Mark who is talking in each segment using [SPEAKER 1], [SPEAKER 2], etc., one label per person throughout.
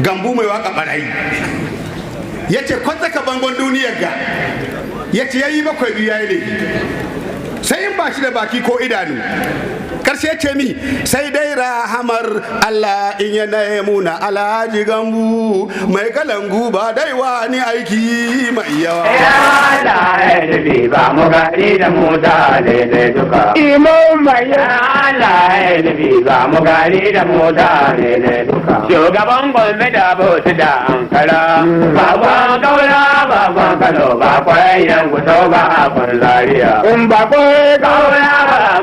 [SPEAKER 1] gambu mai waka barayi yace kwanta ka bangon duniyar ga yace yayi bakwai biyu yayi ne sai in ba shi da baki ko idanu karshe ce mi sai dai rahamar Allah in ya muna alhaji gambu mai kalangu ba dai wani aiki mai yawa
[SPEAKER 2] Allah ya ba mu gari da mu da daidai duka imam mai Allah ya ba mu gari da mu da daidai duka shugaban gwamnati da bautu da ankara babban gaura babban kano ba kwayan guto ba a kun zariya in ba kwai gaura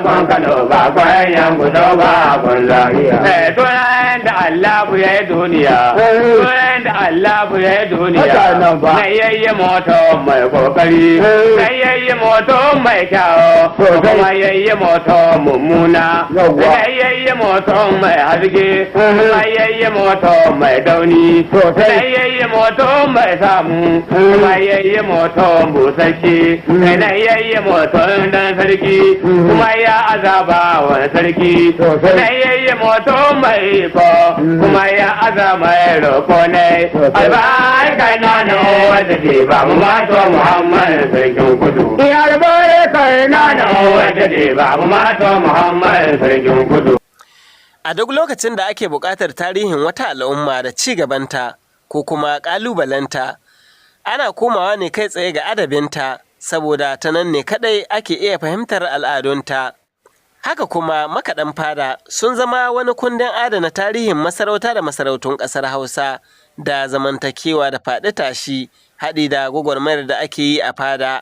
[SPEAKER 2] babban kano ba kwayan guto ba a kun zariya tunan da Allah ya yi duniya tunan da Allah ya yi duniya na yayye moto mai kokari na yayye moto mai kyawo kuma yayye moto mummuna na yayye moto mai haske na yayye moto mai dauni na yayye moto mai samu kuma yayye moto busasshe na yayye moto dan sarki kuma ya azaba wani sarki na yayye moto mai ko kuma ya azaba mai roko ne albarka na na wanda ke ba mu mato Muhammad sarkin kudu ya albarka na na wanda ke ba mu mato Muhammad sarkin kudu.
[SPEAKER 3] A duk lokacin da ake buƙatar tarihin wata al'umma da ci gabanta ko kuma ƙalubalenta, ana komawa ne kai tsaye ga adabinta saboda ta nan ne kaɗai ake iya fahimtar al'adunta. Haka kuma makaɗan fada sun zama wani kundin adana tarihin masarauta da masarautun ƙasar Hausa da zamantakewa da faɗi tashi haɗi da gwagwarmayar da ake yi a fada.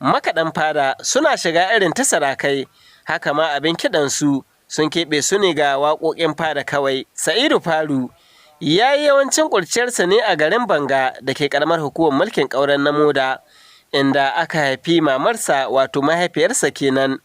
[SPEAKER 3] Makaɗan fada suna shiga irin ta sarakai, haka ma abin kiɗansu sun keɓe su ne ga waƙoƙin fada kawai. Saidu Faru ya yi yawancin ƙurciyarsa ne a garin Banga da ke ƙaramar hukumar mulkin ƙauren na Moda, inda aka haifi mamarsa wato mahaifiyarsa kenan,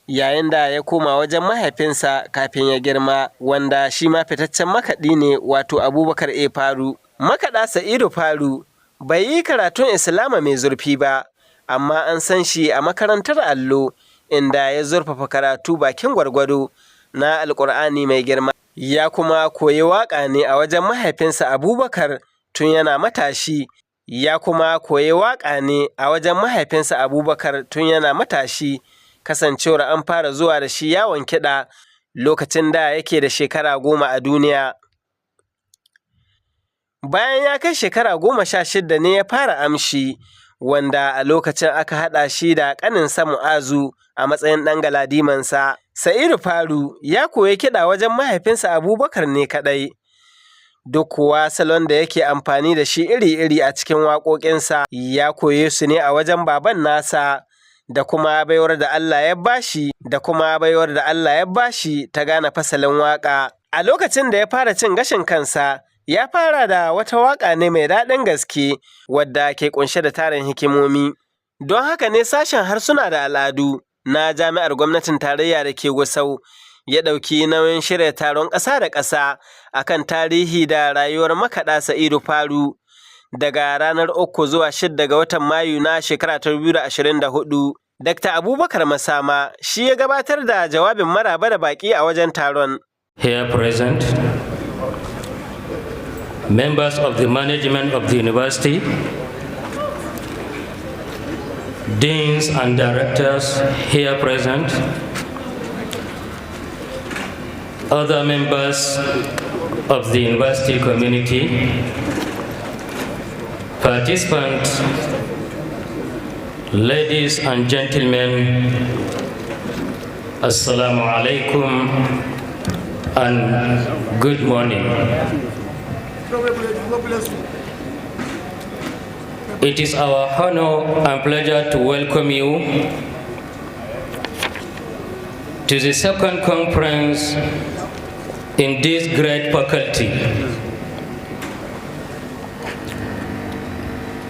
[SPEAKER 3] yayin da ya koma wajen mahaifinsa kafin ya girma, wanda shi ma fitaccen makaɗi ne wato Abubakar Faru. Makaɗa Saidu Faru bai yi karatun Islama mai zurfi ba, amma an san shi a makarantar allo, inda ya zurfafa karatu bakin gwargwado na Alƙur'ani mai girma. Ya kuma koyi waƙa ne a wajen mahaifinsa Abubakar tun yana matashi. Kasancewar an fara zuwa da shi yawon kiɗa lokacin da yake da shekara 10 a duniya. Bayan ya kai shekara 16 ne ya fara amshi, wanda a lokacin aka haɗa shi da ƙaninsa Mu'azu a matsayin ɗan galadimansa. Saidu Faru ya koyi kiɗa wajen mahaifinsa Abubakar ne kaɗai, duk kuwa salon da yake amfani da shi iri-iri a cikin waƙoƙinsa ya koye su ne a wajen baban nasa, da kuma baiwar da Allah ya bashi ta gane fasalin waƙa. A lokacin da ya fara cin gashin kansa, ya fara da wata waƙa ne mai daɗin gaske wadda ke ƙunshe da tarin hikimomi. Don haka ne sashen harsuna da al'adu na Jami'ar Gwamnatin Tarayya da ke Gusau ya ɗauki nauyin shirya taron ƙasa da ƙasa akan tarihi da rayuwar makaɗa Saidu Faru daga ranar 3 zuwa 6 ga watan Mayu na shekara 2024. Dr. Abubakar Masama shi ya gabatar da jawabin maraba da baƙi a wajen taron.
[SPEAKER 4] Here present, members of the management of the university, deans and directors here present, other members of the university community, participants, ladies and gentlemen, Assalamu alaikum and good morning. It is our honor and pleasure to welcome you to the second conference in this great faculty.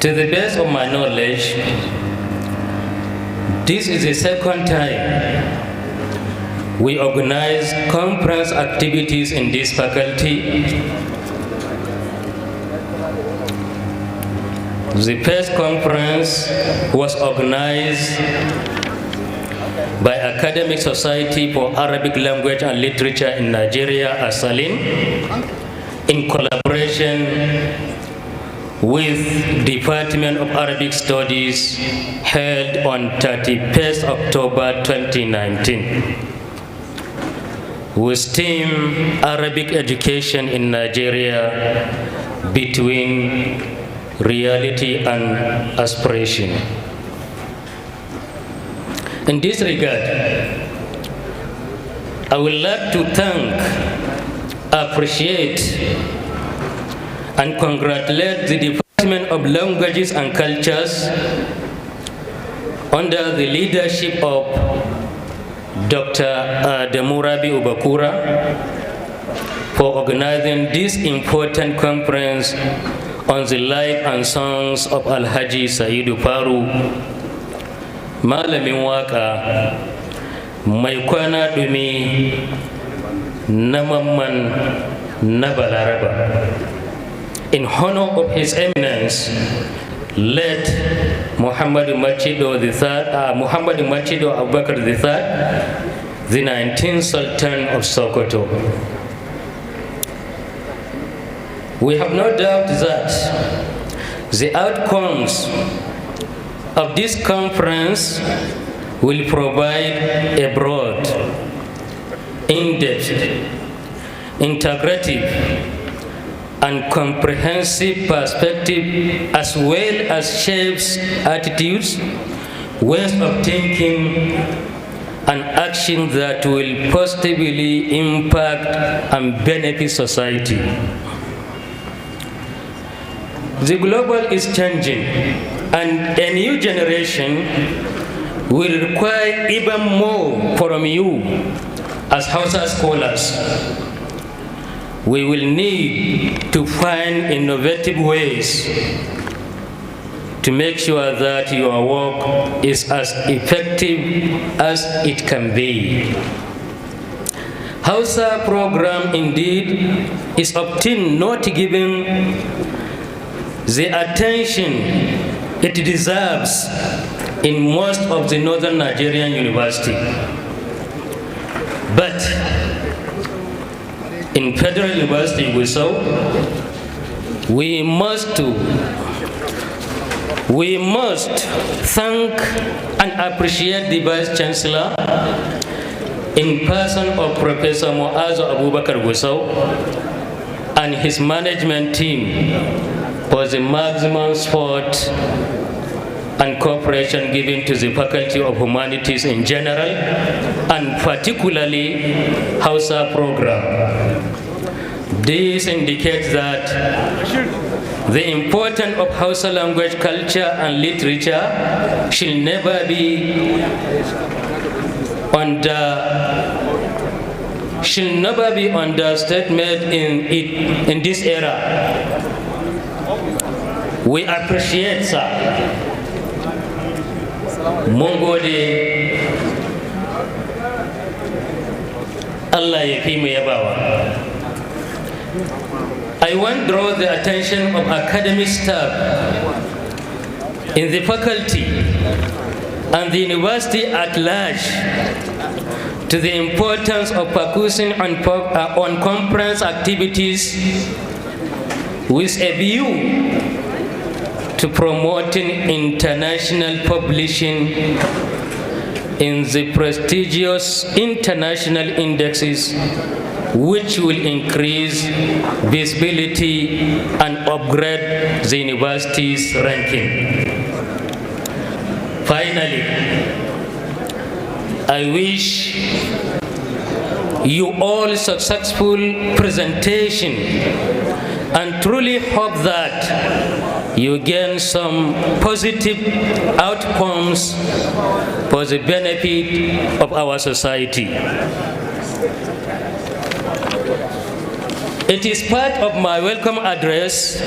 [SPEAKER 4] To the best of my knowledge, this is the second time we organize conference activities in this faculty. The first conference was organized by Academic Society for Arabic Language and Literature in Nigeria, ASALIN, in collaboration with Department of Arabic Studies, held on 31st October 2019. With theme Arabic Education in Nigeria between reality and aspiration. In this regard, I would like to thank, appreciate, and congratulate the Department of Languages and Cultures under the leadership of Dr. Demurabi Ubakura for organizing this important conference on the life and songs of Alhaji Saidu Faru, malamin waka mai kwana dumi na mamman na Balaraba, in honor of His Eminence, late Muhammad Machido Abubakar III, the 19th Sultan of Sokoto. We have no doubt that the outcomes of this conference will provide a broad, in-depth, integrative, and comprehensive perspective, as well as shapes attitudes, ways of thinking, and action that will positively impact and benefit society. The global is changing, and a new generation will require even more from you as Hausa scholars. We will need to find innovative ways to make sure that your work is as effective as it can be. Hausa program indeed is often not given the attention it deserves in most of the northern Nigerian universities. But in Federal University Gusau, we must thank and appreciate the Vice Chancellor in person of Professor Muazu Abubakar Gusau and his management team for the maximum support and cooperation given to the Faculty of Humanities in general, and particularly Hausa program. This indicates that the importance of Hausa language, culture, and literature should never be understated in this era. We appreciate, sir. Mun gode, Allah ya fi mu yabawa. I want to draw the attention of academic staff in the faculty and the university at large to the importance of focusing on conference activities with a view to promoting international publishing in the prestigious international indexes, which will increase visibility and upgrade the university's ranking. Finally, I wish you all successful presentation and truly hope that you gain some positive outcomes for the benefit of our society. It is part of my welcome address.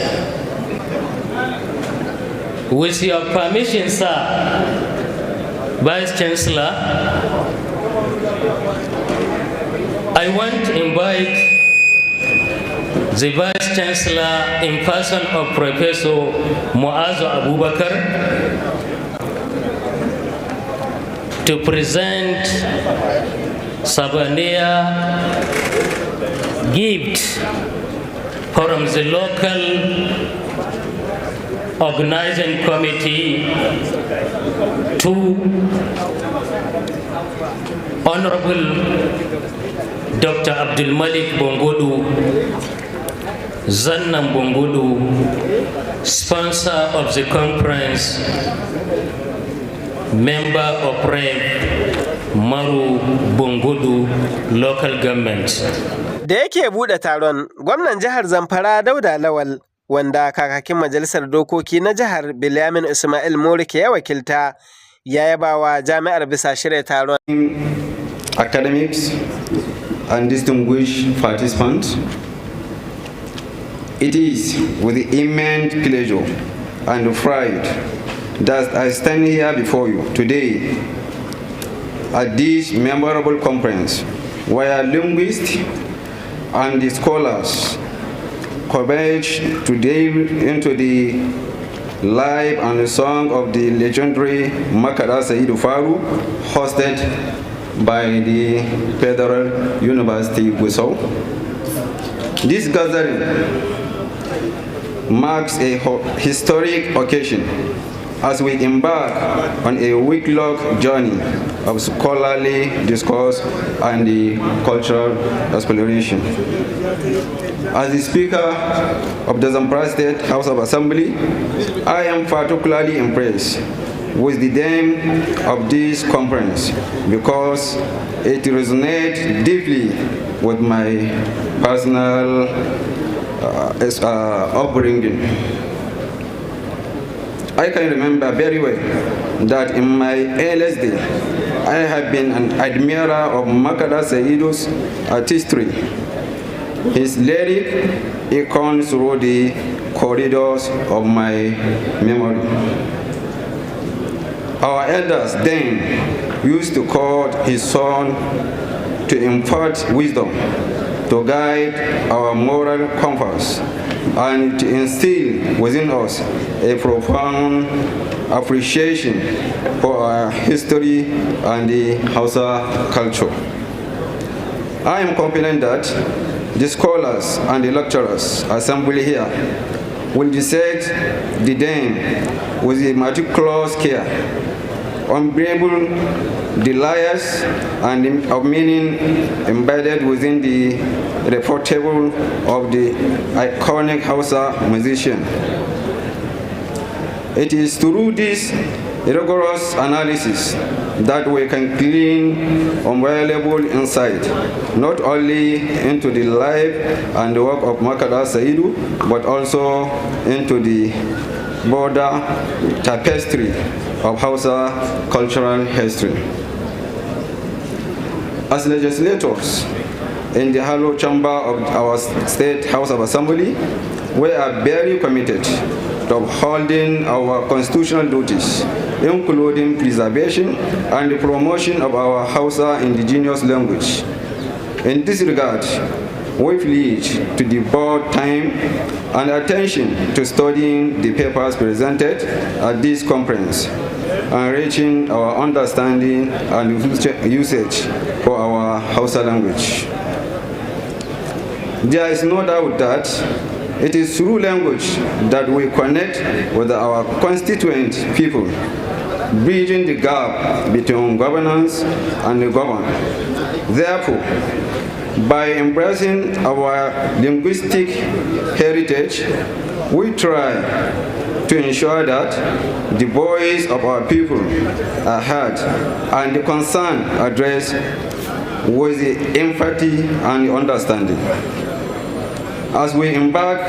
[SPEAKER 4] With your permission, sir, Vice Chancellor, I want to invite the Vice Chancellor in person of Professor Muazu Abubakar to present souvenir gift from the local organizing committee to Honorable Dr. Abdul Malik Bongodu, Zannam Bongodu, sponsor of the conference, member of Rep Maru Bongodu local government.
[SPEAKER 3] Da yake buɗe taron, gwamnan jihar Zamfara Dauda Lawal, wanda kakakin majalisar dokoki na jihar Bilyamin Ismail Morike ya wakilta, ya yaba wa jami'ar bisa shirya taron.
[SPEAKER 5] Academics and distinguished participants, it is with immense pleasure and pride that I stand here before you today at this memorable conference where linguists and the scholars converge to delve into the life and the song of the legendary Makada Saidu Faru, hosted by the Federal University Gusau. This gathering marks a historic occasion as we embark on a week-long journey of scholarly discourse and the cultural exploration. As the Speaker of the Zamfara State House of Assembly, I am particularly impressed with the theme of this conference because it resonates deeply with my personal upbringing. I can remember very well that in my earliest day, I have been an admirer of Makada Saidu's artistry. His lyric echoes through the corridors of my memory. Our elders then used to quote his song to impart wisdom, to guide our moral compass, and to instill within us a profound appreciation for our history and the Hausa culture. I am confident that the scholars and the lecturers assembled here will dissect the theme with a meticulous care, unbearable the layers and of meaning embedded within the reportable of the iconic Hausa musician. It is through this rigorous analysis that we can glean invaluable insight, not only into the life and the work of Makada Saidu, but also into the broader tapestry of Hausa cultural history. As legislators in the Hollow Chamber of our State House of Assembly, we are very committed to upholding our constitutional duties, including preservation and the promotion of our Hausa indigenous language. In this regard, we pledge to devote time and attention to studying the papers presented at this conference, enriching our understanding and usage for our Hausa language. There is no doubt that it is through language that we connect with our constituent people, bridging the gap between governance and the governed. Therefore, by embracing our linguistic heritage, we try to ensure that the voice of our people are heard and the concern addressed with the empathy and understanding. As we embark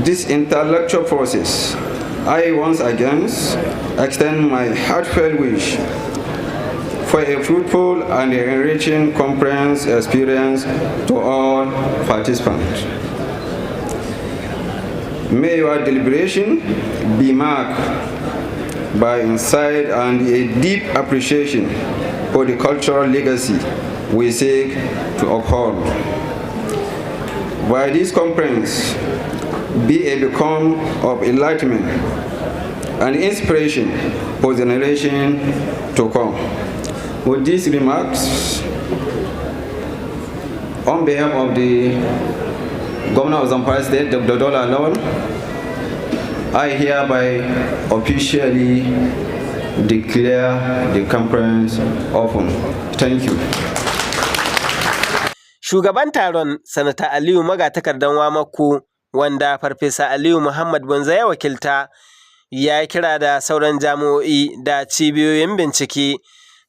[SPEAKER 5] this intellectual process, I once again extend my heartfelt wish for a fruitful and enriching conference experience to all participants. May your deliberation be marked by insight and a deep appreciation for the cultural legacy we seek to uphold. By this conference, be a beacon of enlightenment and inspiration for the generation to come. With these remarks, on behalf of the Governor of Zamfara State, Dr. Dola Lawal, I hereby officially declare the conference open. Thank you.
[SPEAKER 3] Shugaban taron Sanata Aliyu Magatakardan Wamako, wanda Farfesa Aliyu Muhammad Bunza ya wakilta, ya kira da sauran jami'o'i da cibiyoyin bincike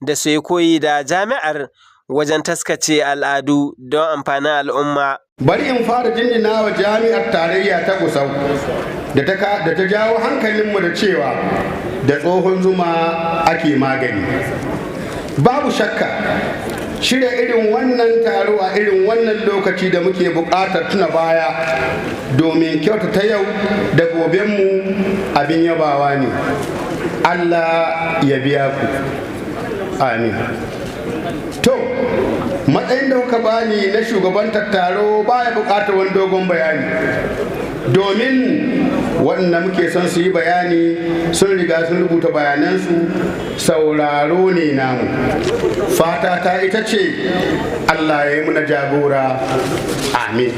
[SPEAKER 3] da su yi koyi da jami'ar wajen taskace al'adu don amfanin al'umma.
[SPEAKER 1] Bari in fara jinjina wa jami'ar tarayya ta Gusau da ta jawo hankalinmu da cewa da tsohon zuma ake magani. Babu shakka shirya irin wannan taro a irin wannan lokaci da muke buƙatar tuna baya domin kyautata yau da gobenmu abin yabawa ne. Allah ya biya ku. Amin. To, matsayin da kuka bani na shugabantar taro baya buƙatar wani dogon bayani. Domin waɗanda muke son su yi bayani sun riga sun rubuta bayanansu, sauraro ne namu. Fata ta ita ce Allah ya yi muna jagora. Amin.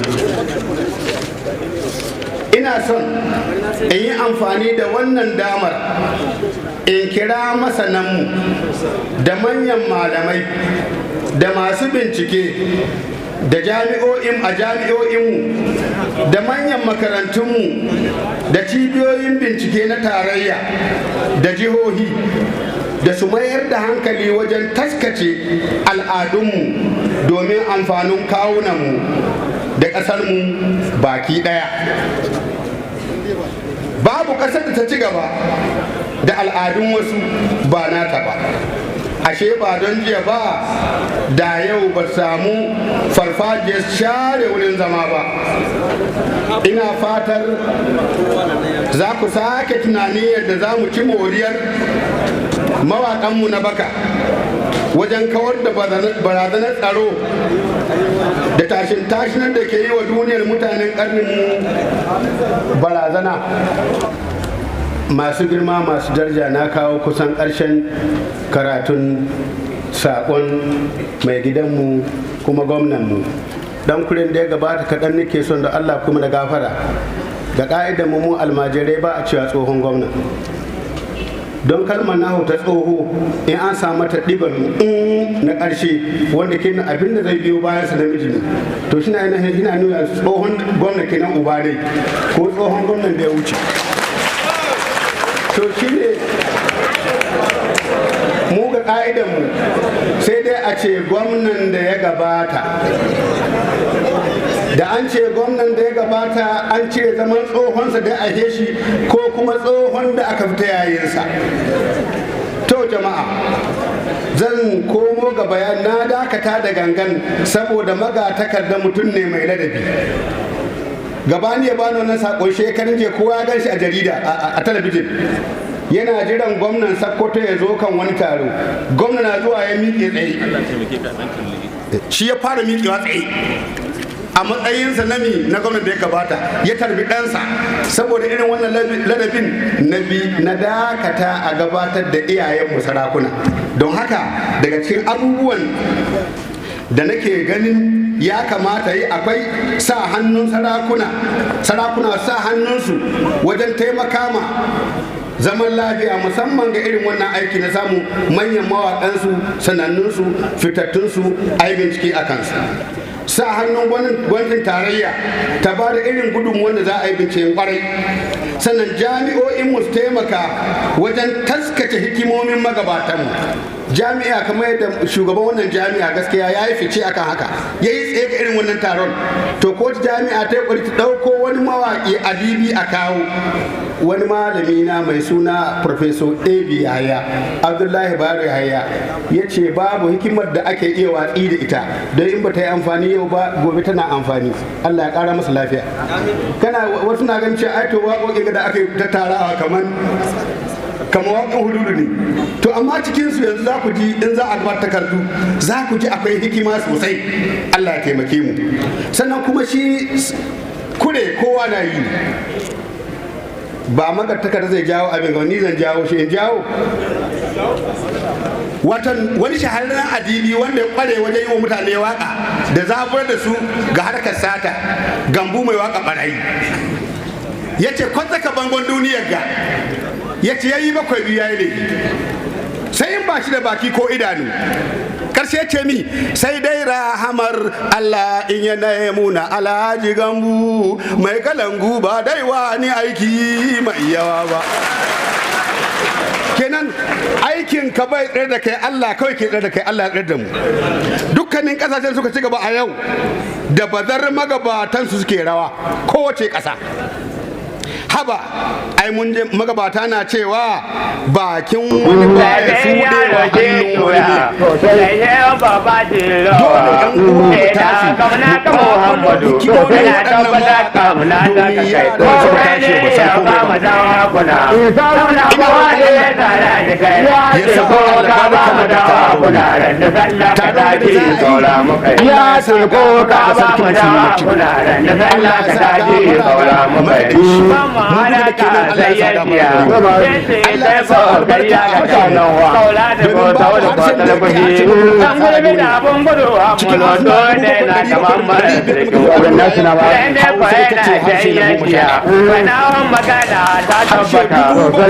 [SPEAKER 1] Ina son in yi amfani da wannan damar in kira masananmu da manyan malamai da masu bincike da jami'o'inmu da manyan makarantunmu da cibiyoyin bincike na tarayya da jihohi da su mayar da hankali wajen taskace al'adunmu domin amfanin kawunanmu da ƙasarmu baki ɗaya. Babu ƙasar da ta ci gaba da al'adun wasu ba nata ba. Ashe ba don jiya ba da yau ba samu farfajiyar share wurin zama ba. Ina fatar za ku sake tunani yadda za mu ci moriyar mawaƙanmu na baka wajen kawar da barazanar tsaro da tashinar da ke yi wa duniyar mutanen ƙarninmu barazana. Masu girma masu daraja, na kawo kusan ƙarshen karatun saƙon mai gidanmu kuma gwamnanmu. Dan kuren da ya gabata kaɗan nake son da Allah kuma da gafara. Da ƙa'idar mu almajirai ba a cewa tsohon gwamna. Don kalmar nahu ta tsoho in an samu ta ɗiban na ƙarshe wanda ke abin da zai biyo bayan sa namiji ne, to shi na nuna tsohon gwamna kenan uba ne ko tsohon gwamnan da ya wuce. To shi ne mu ga ƙa'idanmu sai dai a ce gwamnan da ya gabata. Da an ce gwamnan da ya gabata an cire zaman tsohonsa da a shi ko kuma tsohon da aka fita yayinsa. To jama'a, zan komo ga bayan na dakata da gangan saboda magatakardar mutum ne mai ladabi. Gabani ya bani wannan sakon shekarun je kowa ya gan shi a jarida a talabijin. Yana jiran gwamnan Sokoto ya zo kan wani taro. Gwamna na zuwa ya miƙe tsaye. Shi ya fara miƙewa tsaye. A matsayinsa na gwamnan da ya gabata ya tarbi ɗansa saboda irin wannan ladabin na dakata a gabatar da iyayenmu sarakuna. Don haka daga cikin abubuwan da nake ganin ya kamata yi akwai sa hannun sarakuna sa hannunsu wajen taimaka ma zaman lafiya, musamman ga irin wannan aiki na samu manyan mawaƙansu, sanannunsu, fitattunsu a yi bincike a kansu. Sa hannun gwamnatin tarayya ta ba da irin gudunmuwan da za a yi binciken kwarai. Sannan jami'o'in mu su taimaka wajen taskace hikimomin magabatanmu. Jami'a kamar yadda shugaban wannan jami'a gaskiya ya yi fice akan haka, ya yi tsaye ga irin wannan taron. To ko jami'a ta yi ta ɗauko wani mawaƙi adibi a kawo. Wani malami na mai suna Professor A.B. Yahaya, Abdullahi Baro Yahaya, ya ce babu hikimar da ake iya watsi da ita don in ba ta yi amfani yau ba gobe tana amfani. Allah ya ƙara masa lafiya. Wasu na ganin cewa ai to waƙoƙin da aka yi ta tarawa kamar waƙin hududu ne. To amma cikinsu yanzu za ku ji in za a gabatar takardu za ku ji akwai hikima sosai. Allah ya taimake mu. Sannan kuma shi kure kowa na yi. ba magatakar zai jawo abin ga ni zan jawo shi in jawo wani shahararren adibi wanda ya kware wajen yi wa mutane waka da zaburar da su ga harkar sata, gambu mai waka barayi, ya ce kwatsaka bangon duniyar ga, ya ce ya yi bakwai biyu ya yi ne sai in ba shi da baki ko idanu. Karshe ce mi sai dai rahamar Allah in yana muna alhaji gambu mai kalangu ba dai wani aiki mai yawa ba. Kenan aikin ka bai tsare da kai, Allah kawai ke tsare da kai, Allah ya tsare da mu. Dukkanin kasashen suka ci gaba a yau da bazar magabatan su suke rawa kowace ƙasa. Haba ai mun je magabata na cewa bakin wani ba ya sude wa hannun wani ne. Dole yan uwa tashi Muhammadu yana tabbata kamuna da kai ko tashi ba san komai ba. Ya sako ka ba mu da kuna da sallah ka tashi saura mu kai. Ya sako ka ba mu da kuna da sallah ka tashi saura mu kai. Mana ka zayyaniya sai sai ba kariya ga kanon wa kaula da ko tawo da ko da kuji an gurbi da abun gudu amma do ne na kaman mara da ko wannan suna ba ne ko yana zayyaniya kana magana ta tabbata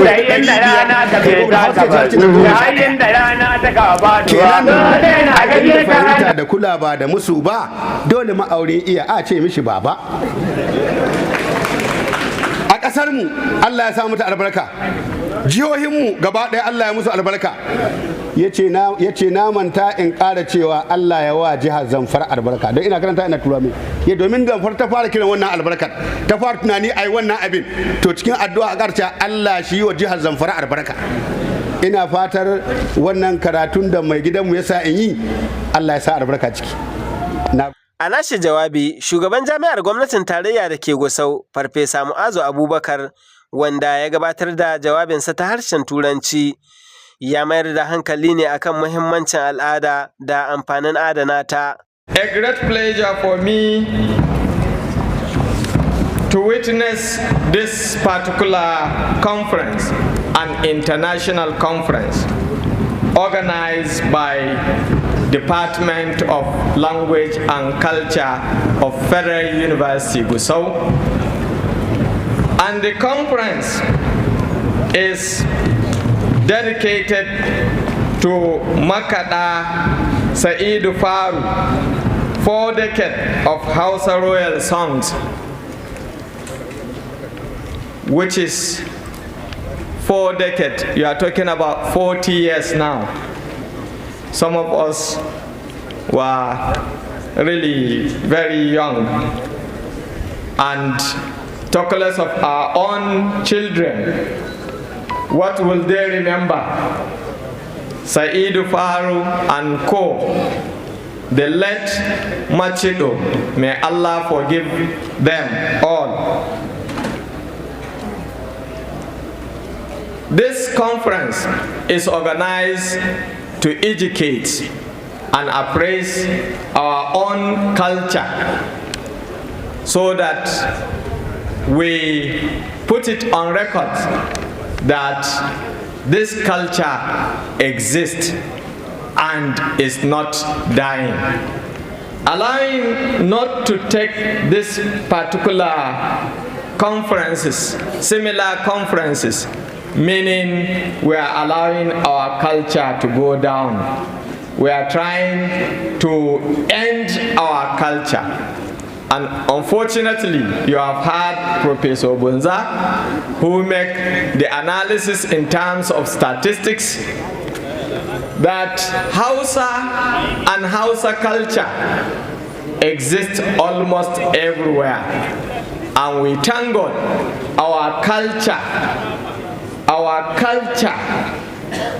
[SPEAKER 1] sai inda rana ta be ta tabbata yayin da rana ta ka ba duwa ne na ga da kula ba da musu ba dole ma'aurin iya a ce mishi baba. A ƙasar mu Allah ya sa mata albarka, jihohin mu gaba ɗaya Allah ya musu albarka. Yace na manta in ƙara cewa Allah ya wa jihar Zamfara albarka, don ina karanta ina tura mai ya domin Zamfara ta fara kiran wannan albarkar, ta fara tunani ai wannan abin, to cikin addu'a a ƙarshe Allah shi wa jihar Zamfara albarka. Ina fatar wannan karatun da mai gidanmu ya sa in yi Allah ya sa albarka ciki.
[SPEAKER 3] A nashi jawabi, shugaban jami'ar gwamnatin tarayya da ke Gusau, Farfesa Mu'azu Abubakar, wanda ya gabatar da jawabinsa ta harshen Turanci, ya mayar da hankali ne akan muhimmancin al'ada da amfanin adana ta.
[SPEAKER 6] A great pleasure for me to witness this particular conference, an international conference organized by Department of Language and Culture of Federal University Gusau. And the conference is dedicated to Makada Saidu Faru, 4 decades of Hausa royal songs, which is 4 decades. You are talking about 40 years now. Some of us were really very young, and talk less of our own children. What will they remember? Saidu Faru and Co. The late Machido, may Allah forgive them all. This conference is organized to educate and appraise our own culture so that we put it on record that this culture exists and is not dying. Allowing not to take this particular conferences, similar conferences, meaning we are allowing our culture to go down. We are trying to end our culture. And unfortunately, you have heard Professor Bunza, who make the analysis in terms of statistics, that Hausa and Hausa culture exist almost everywhere. And we thank God, our culture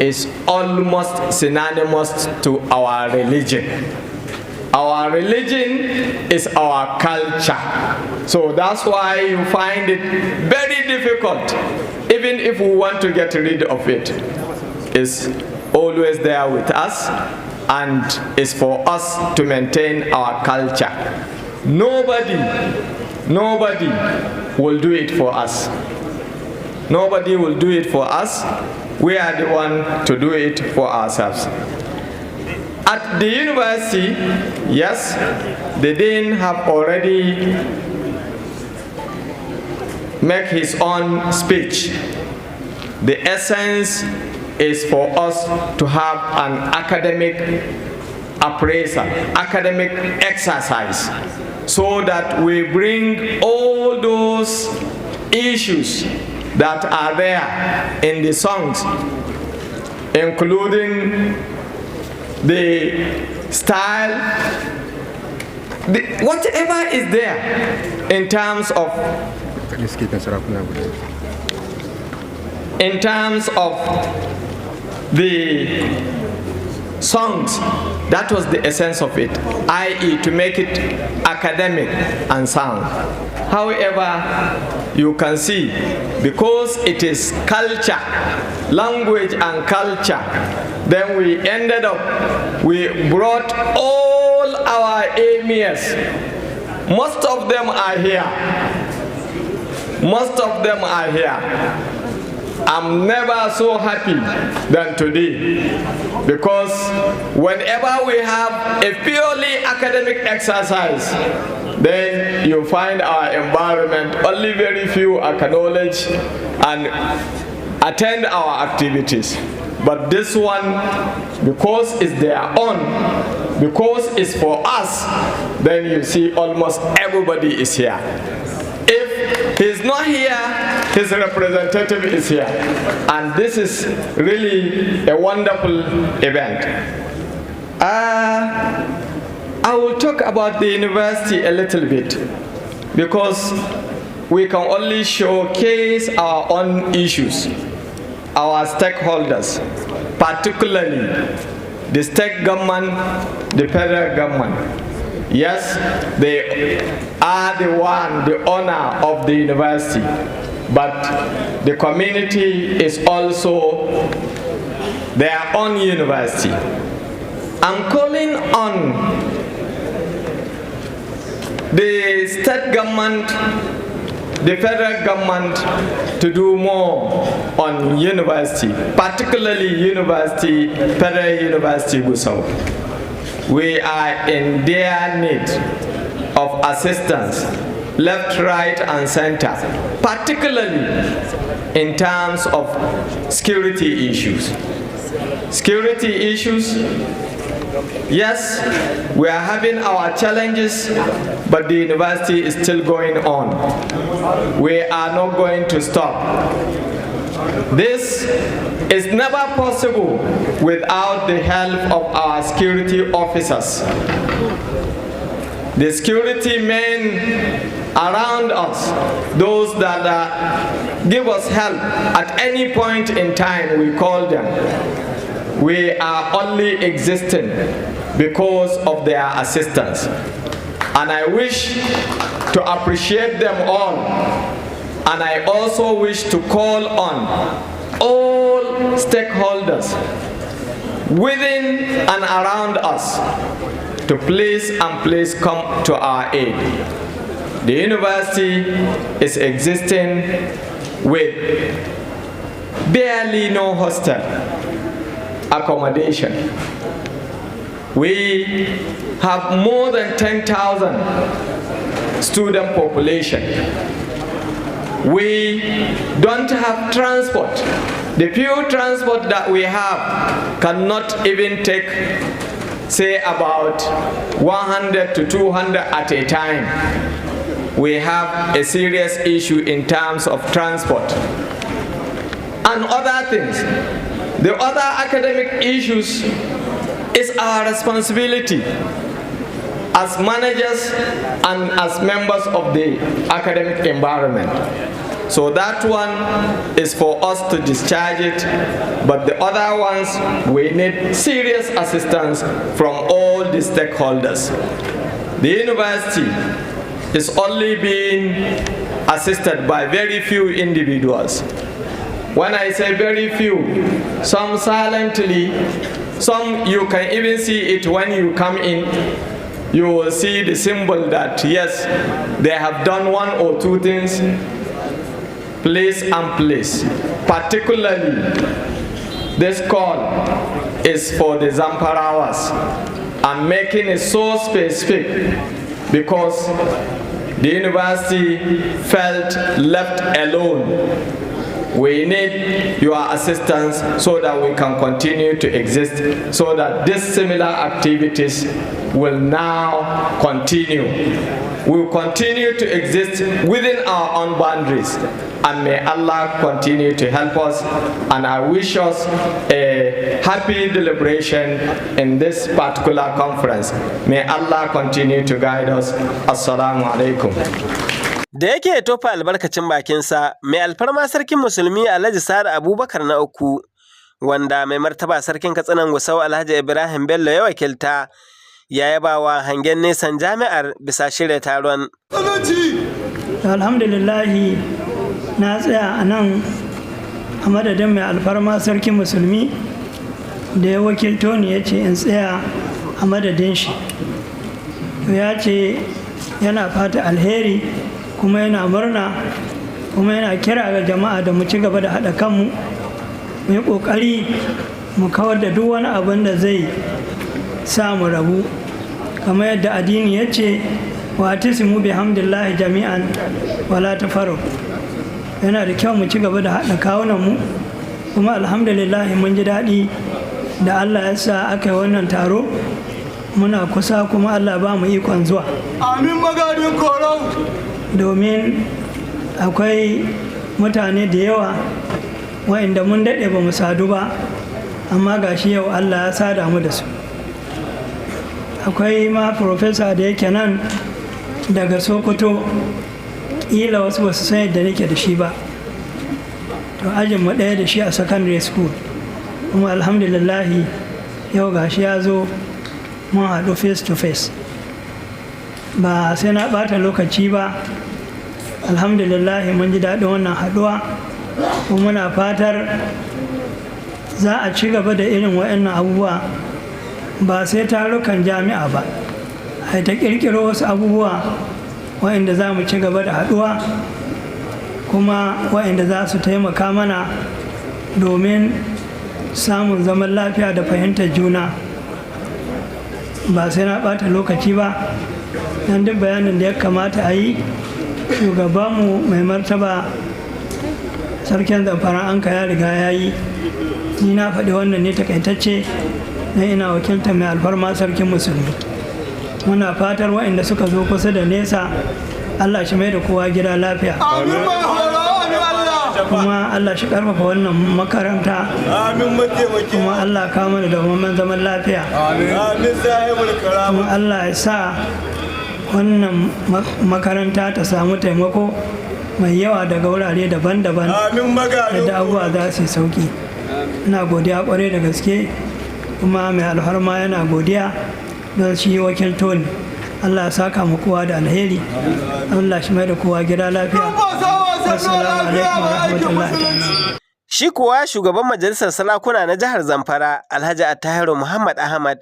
[SPEAKER 6] is almost synonymous to our religion. Our religion is our culture. So that's why you find it very difficult, even if we want to get rid of it. It's always there with us, and it's for us to maintain our culture. Nobody will do it for us. Nobody will do it for us. We are the one to do it for ourselves. At the university, yes, the dean have already made his own speech. The essence is for us to have an academic appraisal, academic exercise, so that we bring all those issues that are there in the songs, including the style, whatever is there in terms of the songs. That was the essence of it, i.e. to make it academic and sound. However, you can see, because it is culture, language and culture, then we ended up, we brought all our emirs. Most of them are here. Most of them are here. I'm never so happy than today, because whenever we have a purely academic exercise, then you find our environment, only very few acknowledge and attend our activities. But this one, because it's their own, because it's for us, then you see almost everybody is here. If he's not here, his representative is here. And this is really a wonderful event. I will talk about the university a little bit, because we can only showcase our own issues, our stakeholders, particularly the state government, the federal government. Yes, they are the owner of the university, but the community is also their own university. I'm calling on the state government, the federal government to do more on university, particularly Federal University Gusau. We are in their need of assistance, left, right, and center, particularly in terms of security issues. Security issues, yes, we are having our challenges, but the university is still going on. We are not going to stop. This is never possible without the help of our security officers. The security men around us, those that give us help at any point in time, we call them. We are only existing because of their assistance. And I wish to appreciate them all. And I also wish to call on all stakeholders within and around us to please come to our aid. The university is existing with barely no hostel accommodation. We have more than 10,000 student population. We don't have transport. The few transport that we have cannot even take, say, about 100 to 200 at a time. We have a serious issue in terms of transport and other things. The other academic issues is our responsibility as managers and as members of the academic environment. So that one is for us to discharge it, but the other ones, we need serious assistance from all the stakeholders. The university is only being assisted by very few individuals. When I say very few, some silently, some you can even see it when you come in. You will see the symbol that yes, they have done one or two things. place and place. Particularly, this call is for the Zamparawas. I'm making it so specific because the university felt left alone. We need your assistance so that we can continue to exist, so that these similar activities will now continue. We will continue to exist within our own boundaries, and may Allah continue to help us, and I wish us a happy deliberation in this particular conference. May Allah continue to guide us. Assalamu alaikum.
[SPEAKER 3] Da yake tofa albarkacin bakinsa, mai alfarma sarkin musulmi Alhaji Sa'ad Abubakar na uku, wanda mai martaba sarkin Katsinan Gusau Alhaji Ibrahim Bello ya wakilta, ya yaba wa hangen nesan jami'ar bisa shirya taron.
[SPEAKER 7] Alhamdulillahi, na tsaya a nan a madadin mai alfarma sarkin musulmi da ya wakilto ni ya ce in tsaya a madadin shi. Ya ce yana fata alheri, kuma yana murna, kuma yana kira ga jama'a da mu ci gaba da haɗa kanmu, mu yi ƙoƙari mu kawar da duk wani abin da zai sa mu rabu, kamar yadda addini ya ce wa tasimu bi hamdillahi jami'an wala tafarraqu. Yana da kyau mu ci gaba da haɗa kawunanmu, kuma alhamdulillah mun ji daɗi da Allah ya sa aka yi wannan taro. Muna kusa, kuma Allah ba mu ikon zuwa.
[SPEAKER 1] Amin magadin korau.
[SPEAKER 7] Domin akwai mutane da yawa wa'inda mun daɗe ba mu sadu ba, amma gashi yau Allah ya sada mu da su. Akwai ma profesa da yake nan daga Sokoto, ƙila wasu ba su san yadda nake da shi ba. To ajin mu ɗaya da shi a secondary school, kuma alhamdulillahi yau gashi ya zo mun haɗu face to face. Ba sai na ɓata lokaci ba, alhamdulillah mun ji daɗin wannan haɗuwa, kuma muna fatar za a ci gaba da irin waɗannan abubuwa, ba sai tarukan jami'a ba, a ta ƙirƙiro wasu abubuwa waɗanda za mu ci gaba da haɗuwa, kuma waɗanda za su taimaka mana domin samun zaman lafiya da fahimtar juna. Ba sai na ɓata lokaci ba, dan duk bayanin da ya kamata a yi, shugabanmu mai martaba sarkin Zamfara Anka ya riga ya yi. Ni na faɗi wannan ne takaitacce, don ina wakiltar mai alfarma sarkin musulmi. Muna fatar waɗanda suka zo kusa da nesa, Allah shi mai da kowa gida lafiya, kuma Allah shi ƙarfafa wannan makaranta, kuma Allah kawo mana da zaman lafiya, kuma Allah ya sa wannan makaranta ta samu taimako mai yawa daga wurare daban-daban, yadda abubuwa za su yi sauki. Ina godiya kwarai da gaske, kuma mai alfarma yana godiya don shi wakilto ne. Allah ya saka mu kowa da alheri, Allah shi mai da kowa gida lafiya. Assalamu alaikum wa rahmatullahi.
[SPEAKER 3] Shi kuwa shugaban majalisar sarakuna na jihar Zamfara Alhaji Attahiru Muhammad Ahmad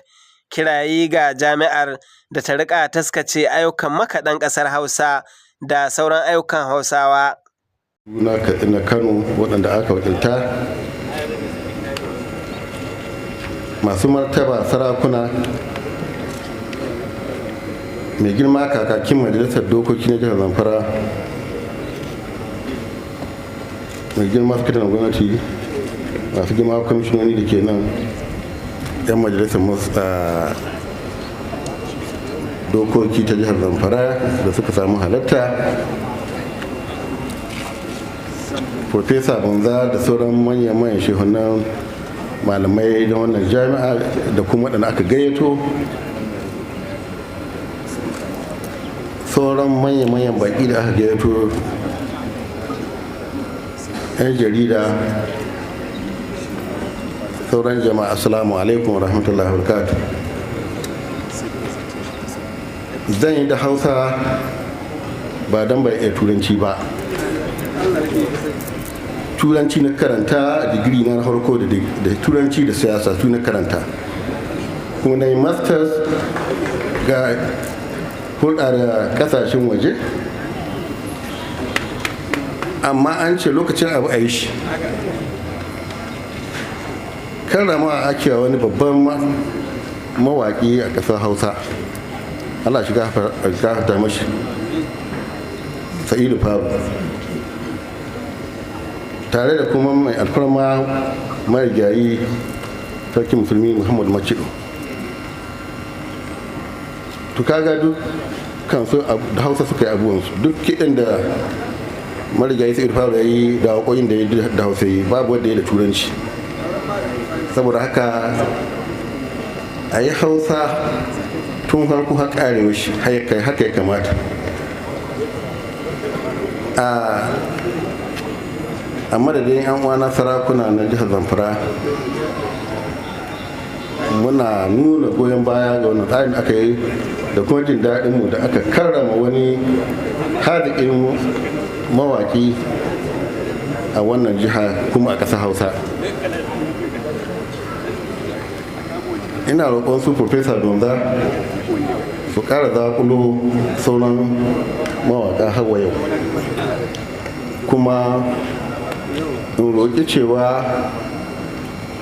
[SPEAKER 3] kirayi ga jami'ar da ta rika taskace ayyukan makaɗan ƙasar Hausa da sauran ayyukan Hausawa.
[SPEAKER 8] Na Kano waɗanda aka wakilta, masu martaba sarakuna, mai girma kakakin majalisar dokoki na jihar Zamfara, mai girma sakataren gwamnati, masu girma kwamishinoni da ke nan, 'yan majalisar dokoki ta jihar Zamfara da suka samu halatta, Profesa Banza da sauran manyan shehunan malamai da wannan jami'a da kuma waɗanda aka gayyato, sauran manyan baƙi da aka gayyato, 'yan jarida, sauran jama'a, assalamu alaikum wa rahmatullahi wa barakatuh. Zan yi da Hausa ba don bai iya turanci ba. Turanci na karanta, digiri na farko da turanci da siyasa su na karanta, kuma na yi masters ga hulɗa da ƙasashen waje amma an ce lokacin abu a yi shi. Karrama ake wani babban mawaƙi a ƙasar Hausa, Allah shi gafarta mashi, Saidu Faru, tare da kuma mai alfarma marigayi sarki musulmi Muhammadu Macido. To kaga duk kansu da Hausa suka yi abubuwansu, duk kiɗin da marigayi Saidu Faru ya yi da waƙoƙin da ya yi da Hausa yi babu wanda ya da Turanci. Saboda haka a yi Hausa tun farko har ƙarewa shi haka ya kamata. A madadin 'yan uwana sarakuna na jihar Zamfara, muna nuna goyon baya ga wani tsarin aka yi da kuma jin daɗinmu da aka karrama wani hadiƙin mawaƙi a wannan jiha kuma a ƙasar Hausa. Ina roƙon su Profesa Donza su ƙara zaƙulo sauran mawaƙa hawa yau, kuma in roƙi cewa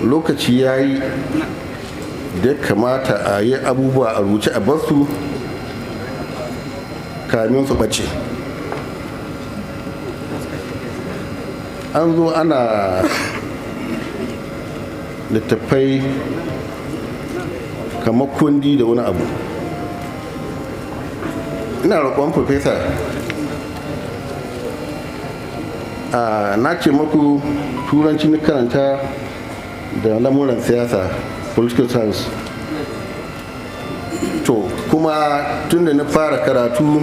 [SPEAKER 8] lokaci ya yi da kamata a yi abubuwa a rubuce a basu kamin su ɓace. An zo ana littattafai kamar kundi da wani abu. Ina roƙon Profesa, na ce maku turanci na karanta da lamuran siyasa, political science. To kuma tun da na fara karatu,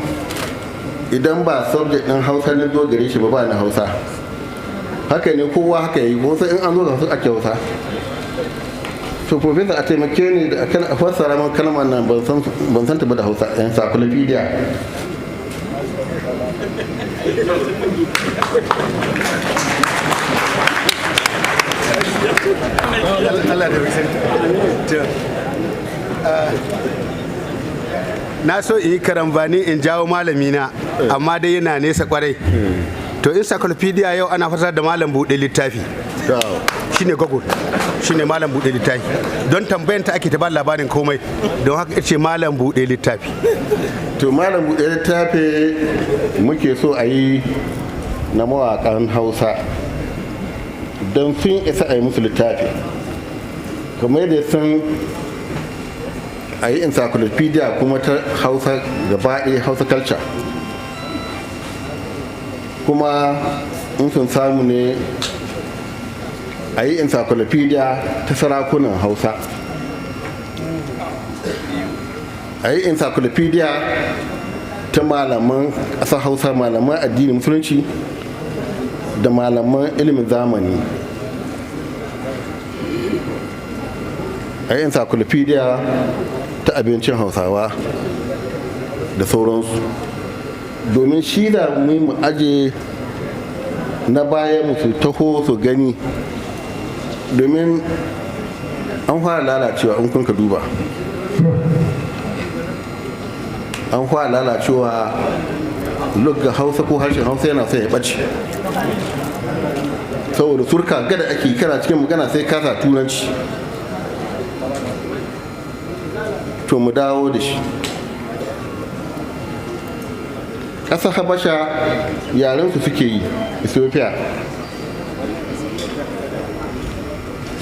[SPEAKER 8] idan ba subject ɗin Hausa na zo gare shi ba na Hausa. Haka ne, kowa haka yi, wasu in an zo da su ake Hausa. To Profesa, a taimake ni da a fassara man kalmar nan, ban san ta ba da Hausa, encyclopedia.
[SPEAKER 1] Na so in yi karambani in jawo malamina, amma dai yana nesa kwarai. To encyclopedia yau ana fasar da malam buɗe littafi. Shine Google, shine malam buɗe littafi. Don tambayan ta ake ta ba labarin komai, don haka ce malam buɗe littafi.
[SPEAKER 8] To malam buɗe littafi muke so a yi na mawaƙan Hausa, don sun isa a yi musu littafi. Kamar yadda sun a yi encyclopedia kuma ta Hausa gaba ɗaya, Hausa culture. Kuma in sun samu ne a yi encyclopedia ta sarakunan Hausa, a yi encyclopedia ta malaman ƙasar Hausa, malaman addinin musulunci da malaman ilimin zamani, a yi encyclopedia ta abincin Hausawa da sauransu, domin shi da mu aje na baya musu taho su gani, domin an fara lalacewa. In kun ka duba, an fara lalacewa, lugga Hausa ko harshen Hausa yana sai ya ɓace, saboda surka gada ake kana cikin magana sai kasa Turanci. To mu dawo da shi. Ƙasar Habasha yarensu suke yi, Ethiopia.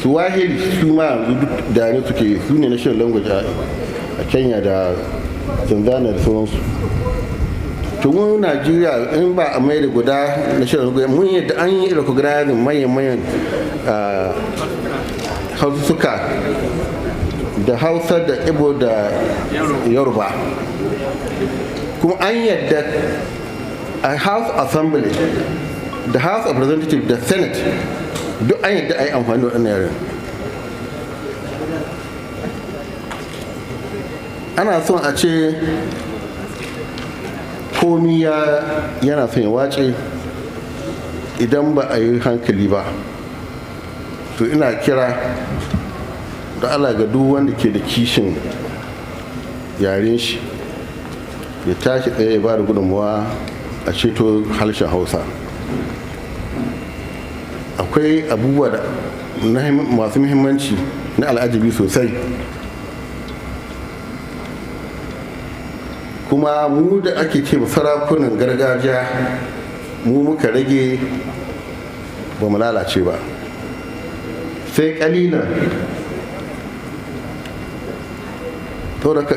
[SPEAKER 8] Swahili su ma yanzu duk da yare suke yi, su ne national language a Kenya da Tanzania da sauransu. To mu Najeriya in ba a mai da guda national language, mun yadda an yi recognizing manyan Hausa suka da Hausa da Igbo da Yoruba. Kuma an yadda a House Assembly, the House of Representatives, da Senate, duk an yadda a yi amfani da waɗannan yaren. Ana son a ce komi yana son ya wace idan ba a yi hankali ba. To ina kira da Allah ga duk wanda ke da kishin yaren shi ya tashi tsaye ya ba da gudunmuwa a ceto harshen Hausa. akwai abubuwa da masu muhimmanci na al'ajabi sosai, kuma mu da ake ce sarakunan gargajiya mu muka rage ba mu lalace ba, sai kalilan.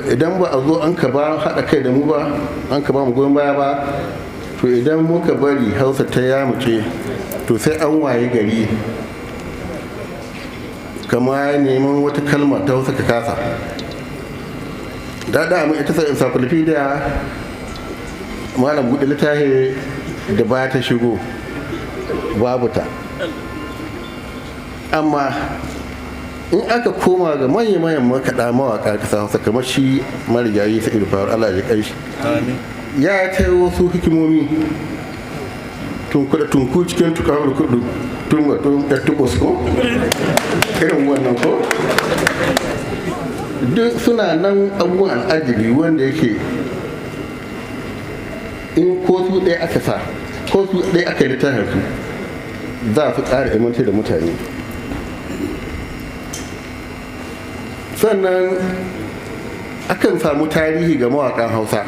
[SPEAKER 8] Idan ba a zo an ka ba haɗa kai da mu ba, an ka ba mu goyon baya ba, to idan muka bari Hausa ta yamuce, to sai an waye gari kama neman wata kalma ta Hausa ka kasa. Da mu ita sai encyclopedia malam buɗe littafi da ba ta shigo babu ta, amma in aka koma ga manyan makaɗa mawaƙa ƙasa Hausa kamar shi marigayi Saidu Faru, Allah ya kai shi, ya ta wasu hikimomi tunku cikin tukawar kudu tun ya tukos ko irin wannan ko, duk suna nan abubuwan al'ajabi wanda yake in ko su ɗaya aka sa ko su ɗaya aka yi littafin su za su ƙara ilmantar da mutane. Sannan akan samu tarihi ga mawaƙan Hausa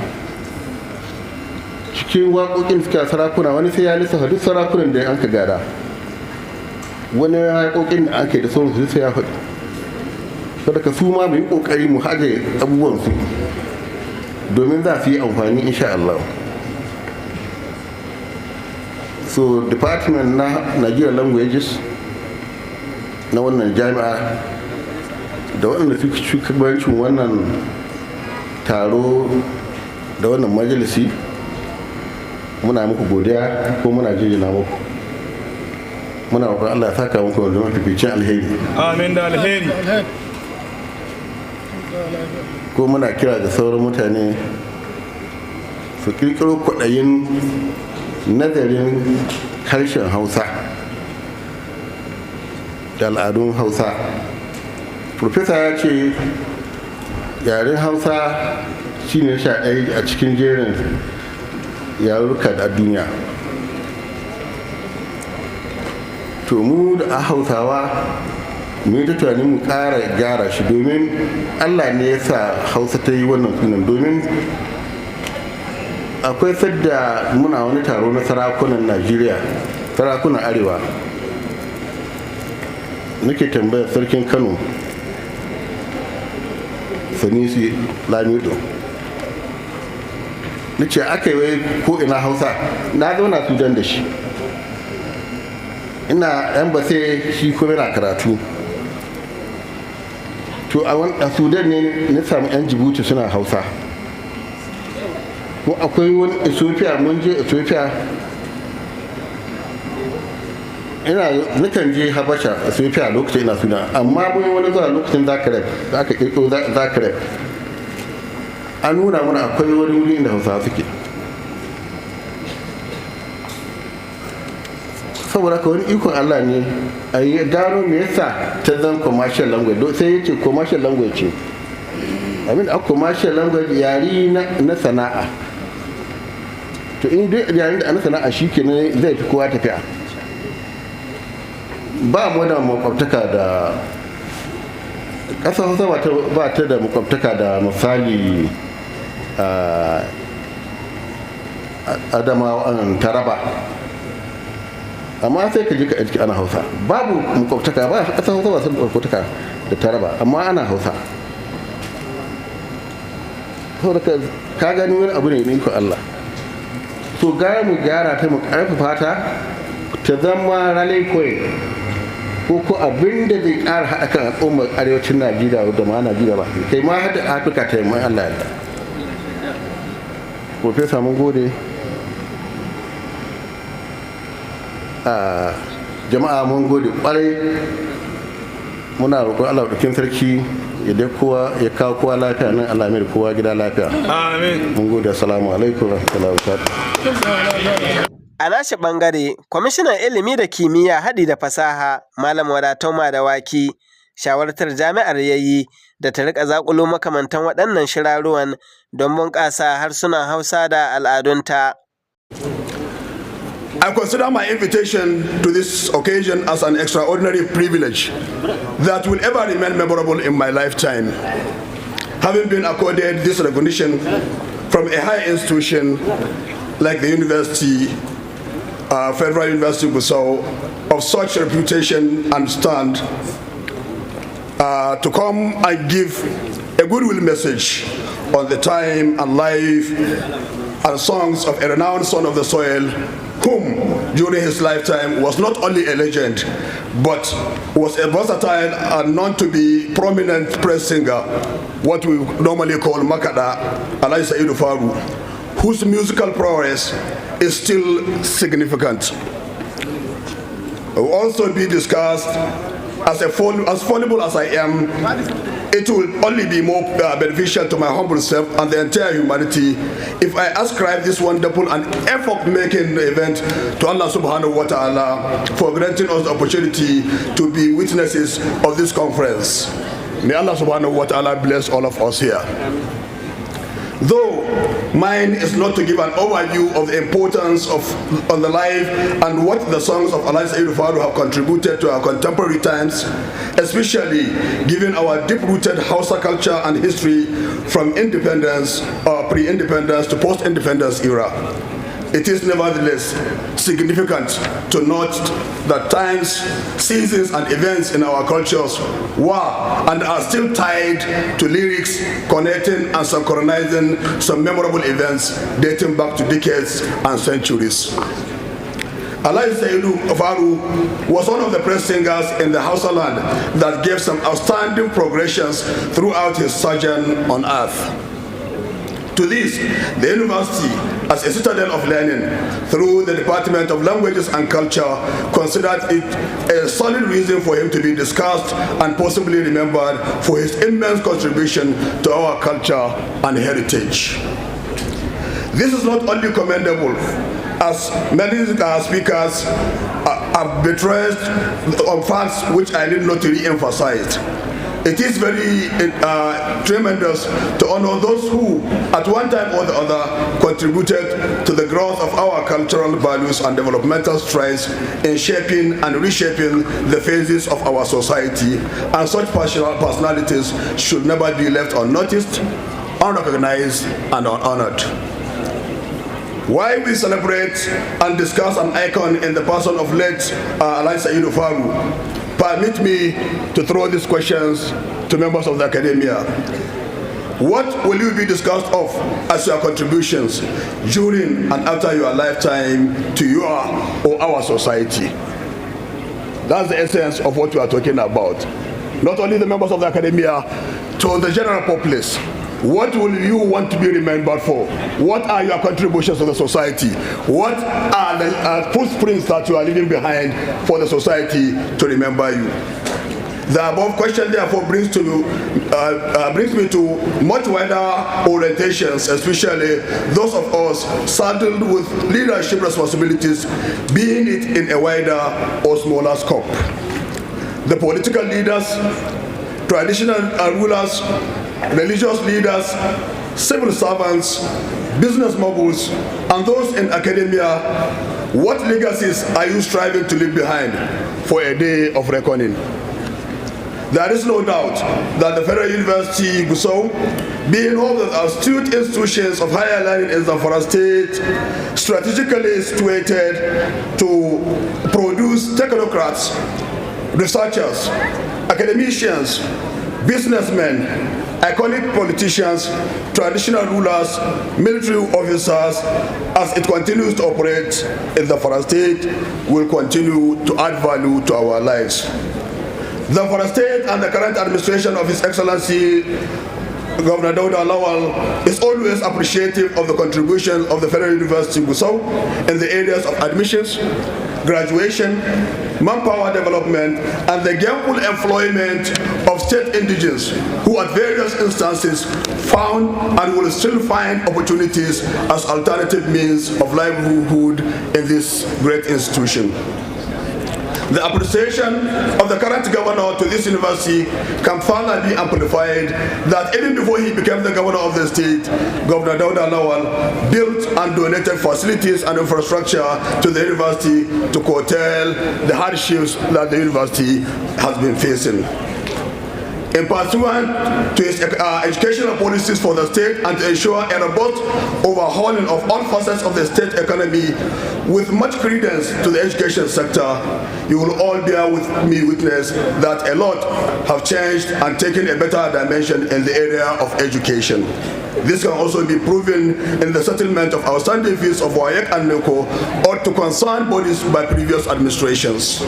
[SPEAKER 8] cikin waƙoƙin suka sarakuna, wani sai ya lissafa duk sarakunan da an ka gada, wani waƙoƙin da aka yi da sauransu sai ya faɗi. Saboda su ma mu yi ƙoƙari mu haje abubuwansu domin za su yi amfani insha Allah. So department na Nigerian languages na wannan jami'a da waɗanda suke shugabancin wannan taro da wannan majalisi, muna muku godiya ko muna jinjina muku, muna roƙon Allah ya saka muku da mafificin alheri.
[SPEAKER 9] Amin da alheri.
[SPEAKER 8] Ko muna kira ga sauran mutane su kirkiro kwaɗayin nazarin harshen Hausa da al'adun Hausa. Profesa ya ce yaren Hausa shine 11 a cikin jerin yarurruka da duniya. To mu da a Hausawa mu yi ta tunanin mu ƙara gyara shi, domin Allah ne ya sa Hausa ta yi wannan sunan. Domin akwai sadda muna wani taro na sarakunan Najeriya, sarakunan Arewa, nake tambayar sarkin Kano Sanisi Lamido, na ce aka yi wai ko ina Hausa. Na zauna Sudan da shi, ina yan base shi kuma yana karatu. To a Sudan ne na samu yan Djibouti suna Hausa, ko akwai wani Ethiopia, mun je Ethiopia, nukan je Habasha Ethiopia lokacin ina Sudan, amma mun wani zuwa lokacin Zagreb da aka kirkiro Zagreb, an nuna mana akwai wani wuri inda Hausawa suke. Saboda ka wani ikon Allah ne a yi gano me yasa ta zan commercial language, sai ya ce commercial language ce. Abin da commercial language yari na sana'a, to in duk yari da na sana'a shi ke ne zai fi kowa tafiya. Ba mu da makwabtaka da ƙasar Hausa, ba ta da makwabtaka da misali Adamawa, Taraba, amma sai ka ji ka aiki ana Hausa. Babu makwabtaka, ba ƙasar Hausa ba su makwabtaka da Taraba, amma ana Hausa. Saboda ka gani wani abu ne ikon Allah. So gara mu gyara ta, mu ƙarfafa ta zama rally point, ko abin da zai ƙara haɗa kan al'ummar arewacin Najeriya da ma Najeriya ba, kai ma haɗa Afirka ta yamma. Allah ya. Profesa mun gode. Jama'a mun gode ƙwarai. Muna roƙon Allah ɗaukin sarki ya kowa ya kawo kowa lafiya nan, Allah mai kowa gida lafiya. Amin. Mun gode. Assalamu alaikum wa rahmatullahi wa barakatuh.
[SPEAKER 3] A nashi ɓangare, kwamishinan ilimi da kimiyya haɗi da fasaha Malam Wadatau Madawaki shawartar jami'ar yayi da ta riƙa zaƙulo makamantan waɗannan shiraruwan don bunƙasa harsunan Hausa da al'adunta.
[SPEAKER 1] I consider my invitation to this occasion as an extraordinary privilege that will ever remain memorable in my lifetime. Having been accorded this recognition from a high institution like the University, Federal University of Gusau, of such reputation and stand, to come and give a goodwill message on the time and life and songs of a renowned son of the soil, whom during his lifetime was not only a legend, but was a versatile and known to be prominent press singer, what we normally call Makada, Saidu Faru, whose musical prowess is still significant. It will also be discussed as fallible as I am. It will only be more beneficial to my humble self and the entire humanity if I ascribe this wonderful and effort-making event to Allah subhanahu wa ta'ala for granting us the opportunity to be witnesses of this conference. May Allah subhanahu wa ta'ala bless all of us here. Though mine is not to give an overview of the importance on the life and what the songs of Saidu Faru have contributed to our contemporary times, especially given our deep-rooted Hausa culture and history from independence or pre-independence to post-independence era. It is nevertheless significant to note that times, seasons, and events in our cultures were and are still tied to lyrics connecting and synchronizing some memorable events dating back to decades and centuries. Saidu Faru was one of the press singers in the Hausa land that gave some outstanding progressions throughout his sojourn on earth. To this, the university, as a citadel of learning, through the Department of Languages and Culture, considered it a solid reason for him to be discussed and possibly remembered for his immense contribution to our culture and heritage. This is not only commendable, as many speakers have betrayed on facts which I need not to re-emphasize. It is very tremendous to honor those who, at one time or the other, contributed to the growth of our cultural values and developmental strides in shaping and reshaping the phases of our society, and such personalities should never be left unnoticed, unrecognized, and unhonored. While we celebrate and discuss an icon in the person of late Saidu Faru, permit me to throw these questions to members of the academia. What will you be discussed of as your contributions during and after your lifetime to your or our society? That's the essence of what we are talking about. Not only the members of the academia, to the general populace. What will you want to be remembered for? What are your contributions to the society? What are the footprints that you are leaving behind for the society to remember you? The above question therefore brings me to much wider orientations, especially those of us saddled with leadership responsibilities, being it in a wider or smaller scope. The political leaders, traditional rulers, religious leaders, civil servants, business moguls, and those in academia, what legacies are you striving to leave behind for a day of reckoning? There is no doubt that the Federal University Gusau, being one of the astute institutions of higher learning in Zamfara State, strategically situated to produce technocrats, researchers, academicians, businessmen, iconic politicians, traditional rulers, military officers, as it continues to operate in the Zamfara State, will continue to add value to our lives. The Zamfara State and the current administration of His Excellency Governor Dauda Lawal is always appreciative of the contribution of the Federal University Gusau in the areas of admissions, graduation, manpower development, and the gainful employment of state indigenes who at various instances found and will still find opportunities as alternative means of livelihood in this great institution. The appreciation of the current governor to this university can further be amplified that even before he became the governor of the state, Governor Dauda Lawal built and donated facilities and infrastructure to the university to curtail the hardships that the university has been facing. In pursuant to his educational policies for the state and to ensure a robust overhauling of all facets of the state economy with much credence to the education sector, you will all bear with me witness that a lot have changed and taken a better dimension in the area of education. This can also be proven in the settlement of outstanding fees of WAEC and NECO or to concerned bodies by previous administrations.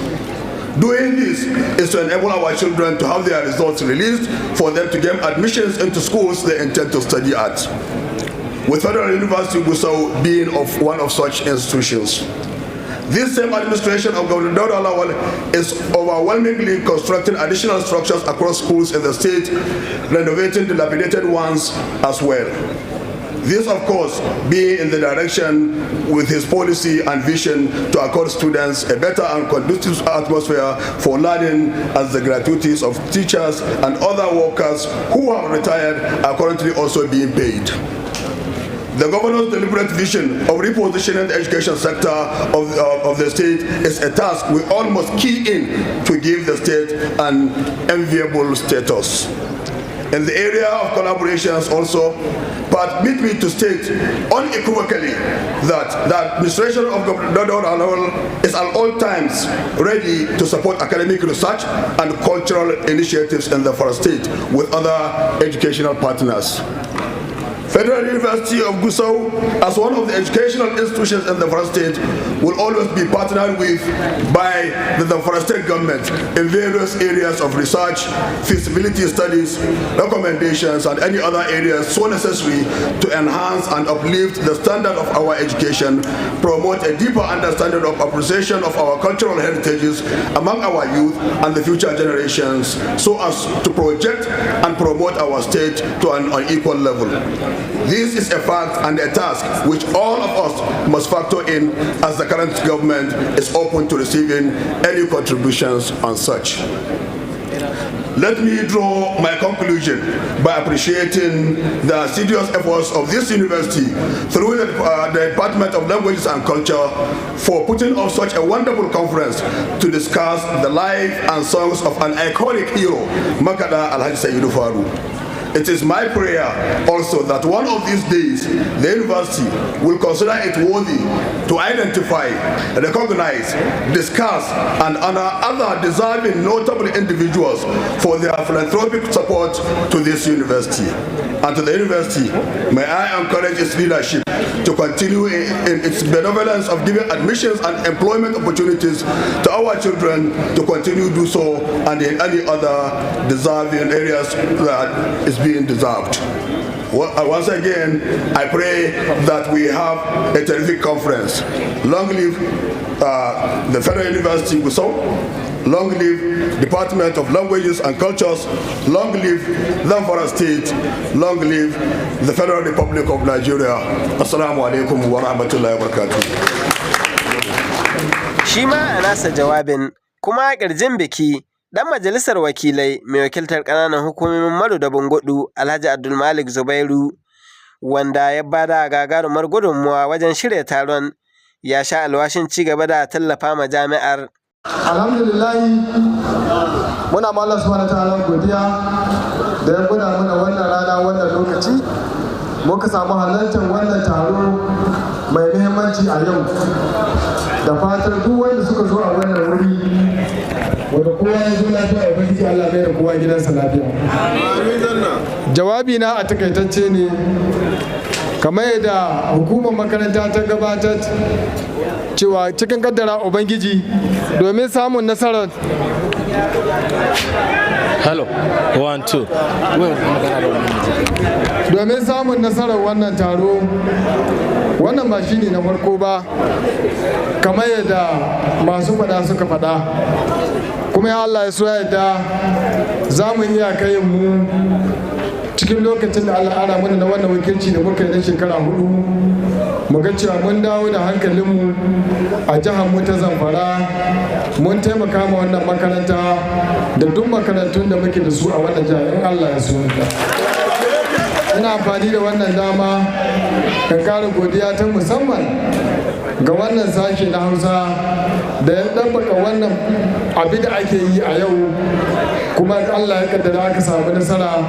[SPEAKER 1] Doing this is to enable our children to have their results released for them to gain admissions into schools they intend to study at, with Federal University Gusau being one of such institutions. This same administration of Governor Dauda Lawal is overwhelmingly constructing additional structures across schools in the state, renovating dilapidated ones as well. This, of course, being in the direction with his policy and vision to accord students a better and conducive atmosphere for learning, as the gratuities of teachers and other workers who have retired are currently also being paid. The governor's deliberate vision of repositioning the education sector of the state is a task we all must key in to give the state an enviable status. In the area of collaborations also, permit me to state unequivocally that the administration of Governor Dauda Lawal is at all times ready to support academic research and cultural initiatives in the Faru state with other educational partners. Federal University of Gusau, as one of the educational institutions in the Faru state, will always be partnered with by the Faru state government in various areas of research, feasibility studies, recommendations, and any other areas so necessary to enhance and uplift the standard of our education, promote a deeper understanding of appreciation of our cultural heritages among our youth and the future generations, so as to project and promote our state to an unequal level. This is a fact and a task which all of us must factor in, as the current government is open to receiving any contributions on such. Let me draw my conclusion by appreciating the assiduous efforts of this university through the Department of Languages and Culture for putting on such a wonderful conference to discuss the life and songs of an iconic hero, Makada Alhaji Saidu Faru. It is my prayer also that one of these days the university will consider it worthy to identify, recognize, discuss, and honor other deserving notable individuals for their philanthropic support to this university. And to the university, may I encourage its leadership to continue in its benevolence of giving admissions and employment opportunities to our children, to continue to do so, and in any other deserving areas that is being deserved. Once again, I pray that we have a terrific conference. Long live the Federal University Gusau. Long live Department of Languages and Cultures. Long live the Faru State. Long live the Federal Republic of Nigeria. Assalamu alaikum wa rahmatullahi wa barakatuh.
[SPEAKER 3] Shi ma a nasa jawabin kuma a ƙirjin biki, ɗan majalisar wakilai mai wakiltar ƙananan hukumomin Maru da Bungudu, Alhaji Abdulmalik Zubairu, wanda ya bada gagarumar gudunmuwa wajen shirya taron, ya sha alwashin ci gaba da tallafa ma jami'ar.
[SPEAKER 9] Alhamdulillahi, muna ma Allah subhanahu ta'ala godiya da ya gwada mana wannan rana, wannan lokaci muka samu halartar wannan taro mai muhimmanci a yau, da fatar duk wanda suka zo a wannan wuri wanda kowa ya zo lafiya, ubangiji Allah mai da kowa gidansa lafiya. Jawabi na a takaitacce ne kamar yadda hukumar makaranta ta gabatar cewa cikin kaddara ubangiji domin samun nasarar domin samun nasarar wannan taro, wannan ba shine na farko ba kamar yadda masu fada suka fada, kuma ya Allah ya so yadda za mu iya kai mu cikin lokacin da Allah ara mana na wannan wakilci da muka yi na shekara 4 mu ga cewa mun dawo da hankalinmu a jihar mu ta Zamfara, mun taimaka ma wannan makaranta da duk makarantun da muke da su a wannan jihar in Allah ya so. Ina amfani da wannan dama ka kara godiya ta musamman ga wannan sashe na Hausa da ya ɗabbaka wannan abin da ake yi a yau, kuma Allah ya kaddara aka samu nasara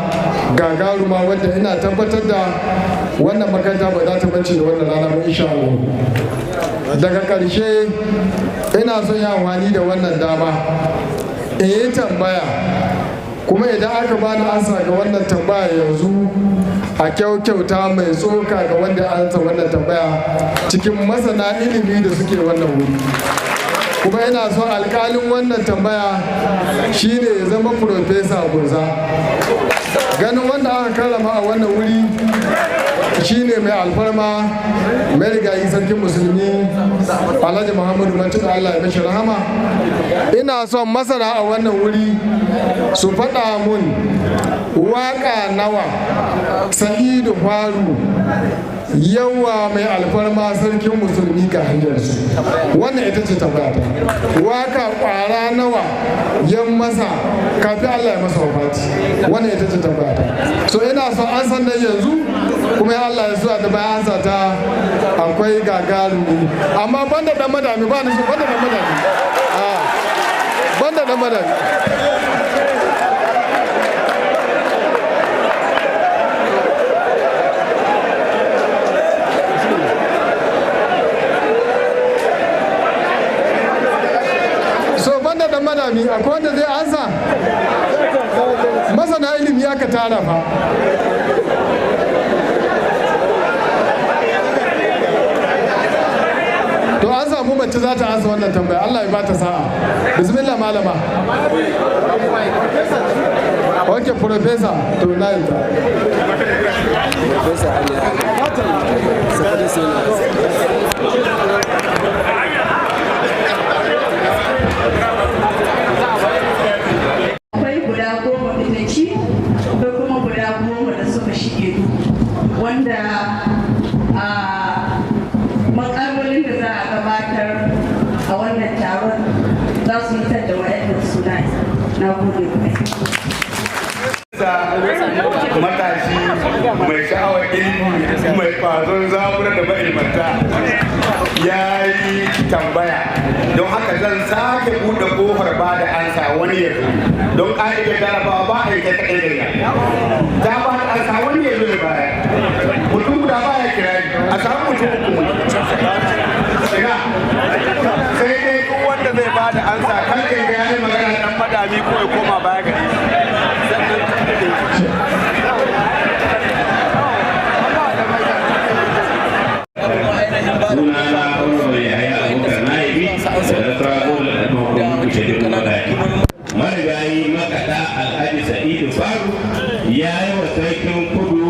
[SPEAKER 9] gagaruma wanda ina tabbatar da wannan makaranta ba za ta bace da wannan rana ba insha Allah. Daga ƙarshe ina son yi amfani da wannan dama in yi tambaya, kuma idan aka bani ansa ga wannan tambaya yanzu a kyauta mai tsoka ga wanda ansa wannan tambaya cikin masana ilimi da suke wannan wuri. Kuma yana son alƙalin wannan tambaya shine ya zama Profesa Gunza. Ganin wanda aka karrama a wannan wuri shine mai alfarma marigayi sarkin musulmi Alhaji Muhammadu Matuƙa, Allah ya mashi rahama. Ina son masana a wannan wuri su faɗa mun waƙa nawa Saidu Faru yawa mai alfarma sarkin musulmi ga hanyarsu. Wannan ita ce tabbata. Waka ƙwara nawa yan masa kafin Allah ya masa wafati. Wannan ita ce tabbata. So ina son an san nan yanzu, kuma ya Allah ya zuwa da bayan ansa ta akwai gagarumi. Amma banda dan madami ba ni so, banda dan madami. Banda dan madami. Da madami akwai wanda zai ansa, masana ilimi aka tara fa. To an samu mace za ta ansa wannan tambaya, Allah ya ba ta sa'a. Bismillah malama. Ok, Profesa, to na yi ta.
[SPEAKER 10] Wanda makalolin da za a gabatar a wannan taron za su yi da waɗannan suna. Na gode
[SPEAKER 1] matashi mai sha'awar ilimi mai kwazon zabura da ma'ilmanta ya yi tambaya, don haka zan sake buɗe ƙofar ba da ansa wani yanzu, don ƙa'idar jarabawa ba a yi kai kaɗai da ya ta ba da ansa wani yanzu da baya mutum guda ba ya kira a samu mutum uku ina sai dai duk wanda zai ba da ansa kan kai ga yayi magana dan madami ko ya koma baya gari.
[SPEAKER 11] Sunana Faru mai haya abokan naibi da trago da mahukumin kushe da marigayi makaɗa Alhaji Saidu Faru ya yi wa sarkin kudu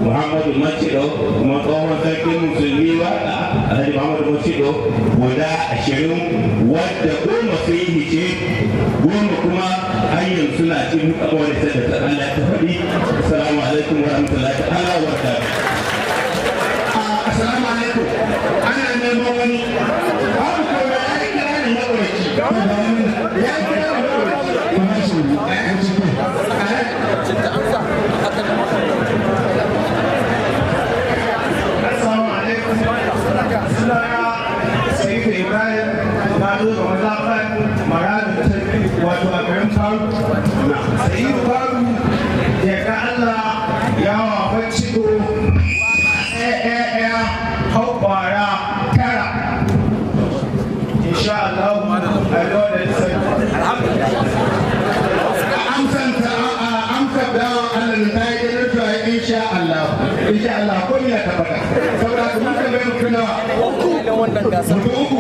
[SPEAKER 11] Muhammadu Macido, kuma tsohon sarkin musulmi waɗa Alhaji Muhammadu Macido guda 20, wadda 10 sun yi hice, 10 kuma hanyar suna cin kawai da ta Allah ta faɗi. Assalamu alaikum wa rahmatullahi ta'ala wa barakatuh. Assalamu alaikum. Ana neman wani babu kawai ya yi kira ne na ƙwarci. Ya yi kira ne na ƙwarci. Assalamu alaikum. Sunana Saidu Ibrahim, na zo ga mazaɓar Maradu ta wato a garin Faru. Saidu Faru ya ga Allah ya wa bacci do haubara tara. Insha Allah, I know that amsar da Allah ta yi ganin tuwa insha Allah. Insha Allah, ko ni ya tabbata. Saboda kuma kan bai mutu nawa. Mutu uku.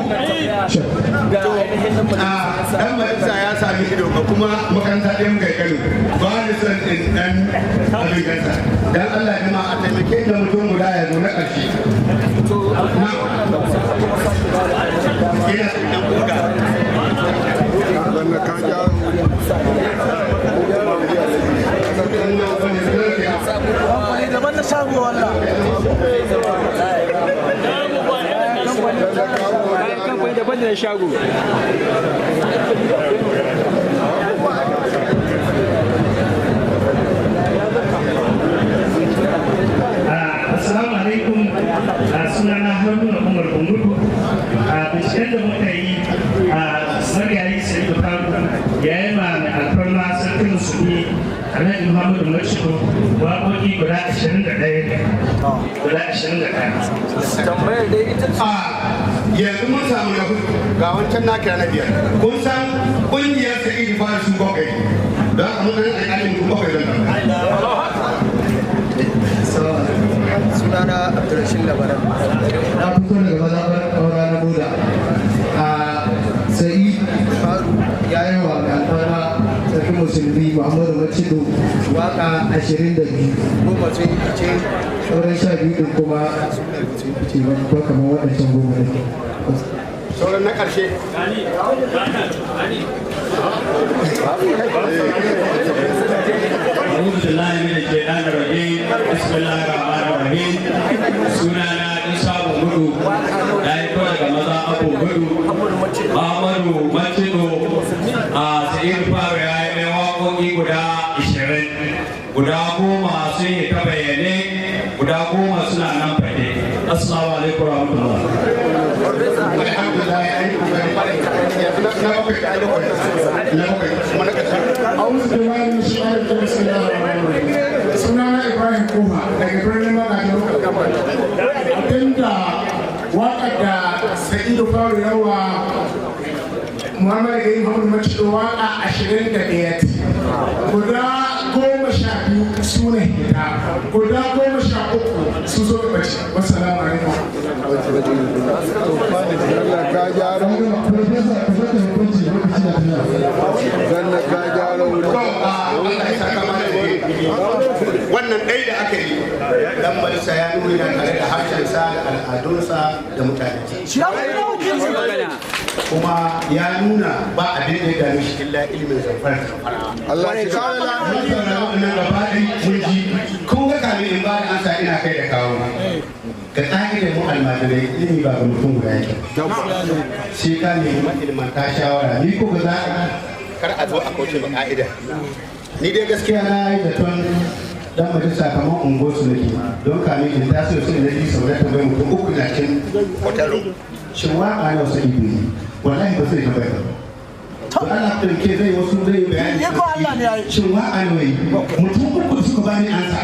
[SPEAKER 11] Dan majalisa ya sami ido ga kuma makaranta ɗin kai Kano. Ba da son ɗan abin gasa. Dan Allah ya ma a taimake da mutum guda ya zo na ƙarshe. Ina ɗan kuka. Daban na shago wallah.
[SPEAKER 12] mai shago.
[SPEAKER 13] Assalamu alaikum, sunana Haruna Umar Bungudu. Binciken da muka yi marigayi Saidu Faru ya yi ma mai alfarma sarkin musulmi Alhaji Muhammadu Macido waƙoƙi guda 21.
[SPEAKER 1] Tambayar dai ita ce. Yanzu mun samu na hudu ga wancan na kira na biyar. Kun san ƙungiyar Saidu Faru sun bakwai. Don haka mun ɗan alƙalin kun bakwai don
[SPEAKER 14] sunana Abdulrashid Labaran.
[SPEAKER 9] Na fito daga mazaɓar ƙaura na Buda. Sai Faru ya yi wa alfarma sarkin musulmi Muhammadu Macido waka 22.
[SPEAKER 14] Goma sun yi fice.
[SPEAKER 9] Sauran 12 ɗin kuma ce ba kamar waɗancan goma ɗin.
[SPEAKER 1] sauran na ƙarshe.
[SPEAKER 11] Sunana Isa Gudu, na yi kawai daga maza Abu Gudu, Ahmadu Macido, Saidu Faru ya yi mai waƙoƙi guda 20, guda 10 sun yi ta bayyane, guda 10 suna nan fade. Assalamu alaikum warahmatullahi.
[SPEAKER 15] Sunana Ibrahim Kuma daga birnin Magaji abinda waƙar da Saidu Faru yawa Muhammadu Gari Muhammadu Macido waƙa 21 guda 12 su ne hita guda 13 su zo da bace. Wassalamu alaikum.
[SPEAKER 1] Wannan ɗaya da aka yi dan Marisa ya nuna tare da harshensa da al'adunsa da mutane kuma ya nuna ba abin da ya dame shi illa ilimin zamfara. Allah ya kawo lafiya wannan gaba ɗaya mun ji kun ga kamin in ba da ansa ina kai da kawo ga ƙa'idar mu almajirai ilimi ba ga mutum guda yake sai ka nemi ilmanta shawara ni ko ga za kar a zo a kauce ba ƙa'ida ni dai gaskiya na yi zaton dan majalisa kamar unguwar su nake don kamin in taso su ne na sau da tambayi mutum uku na cikin hotel shin waƙa na wasu ibi ne wallahi ba zai tambayi ba to Allah ku ke zai wasu zai bayani shin waƙa ne wai mutum uku suka bani ansa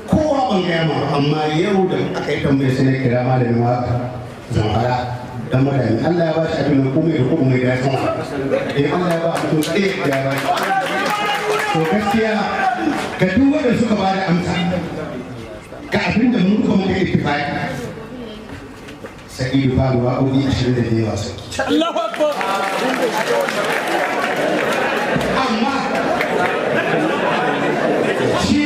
[SPEAKER 1] kowa ban gaya ma amma yau da aka yi tambayi sai na kira malamin waƙa zamfara dan madami Allah ya ba shi abin da komai da komai da ya sama Allah ya ba mutum tsaye da ya ba shi to gaskiya ga duk wanda suka ba da amsa ga abin da mun kuma kai ittifaqi Saidu Faru waƙoƙi 20 da yawa sai Allahu Akbar amma shi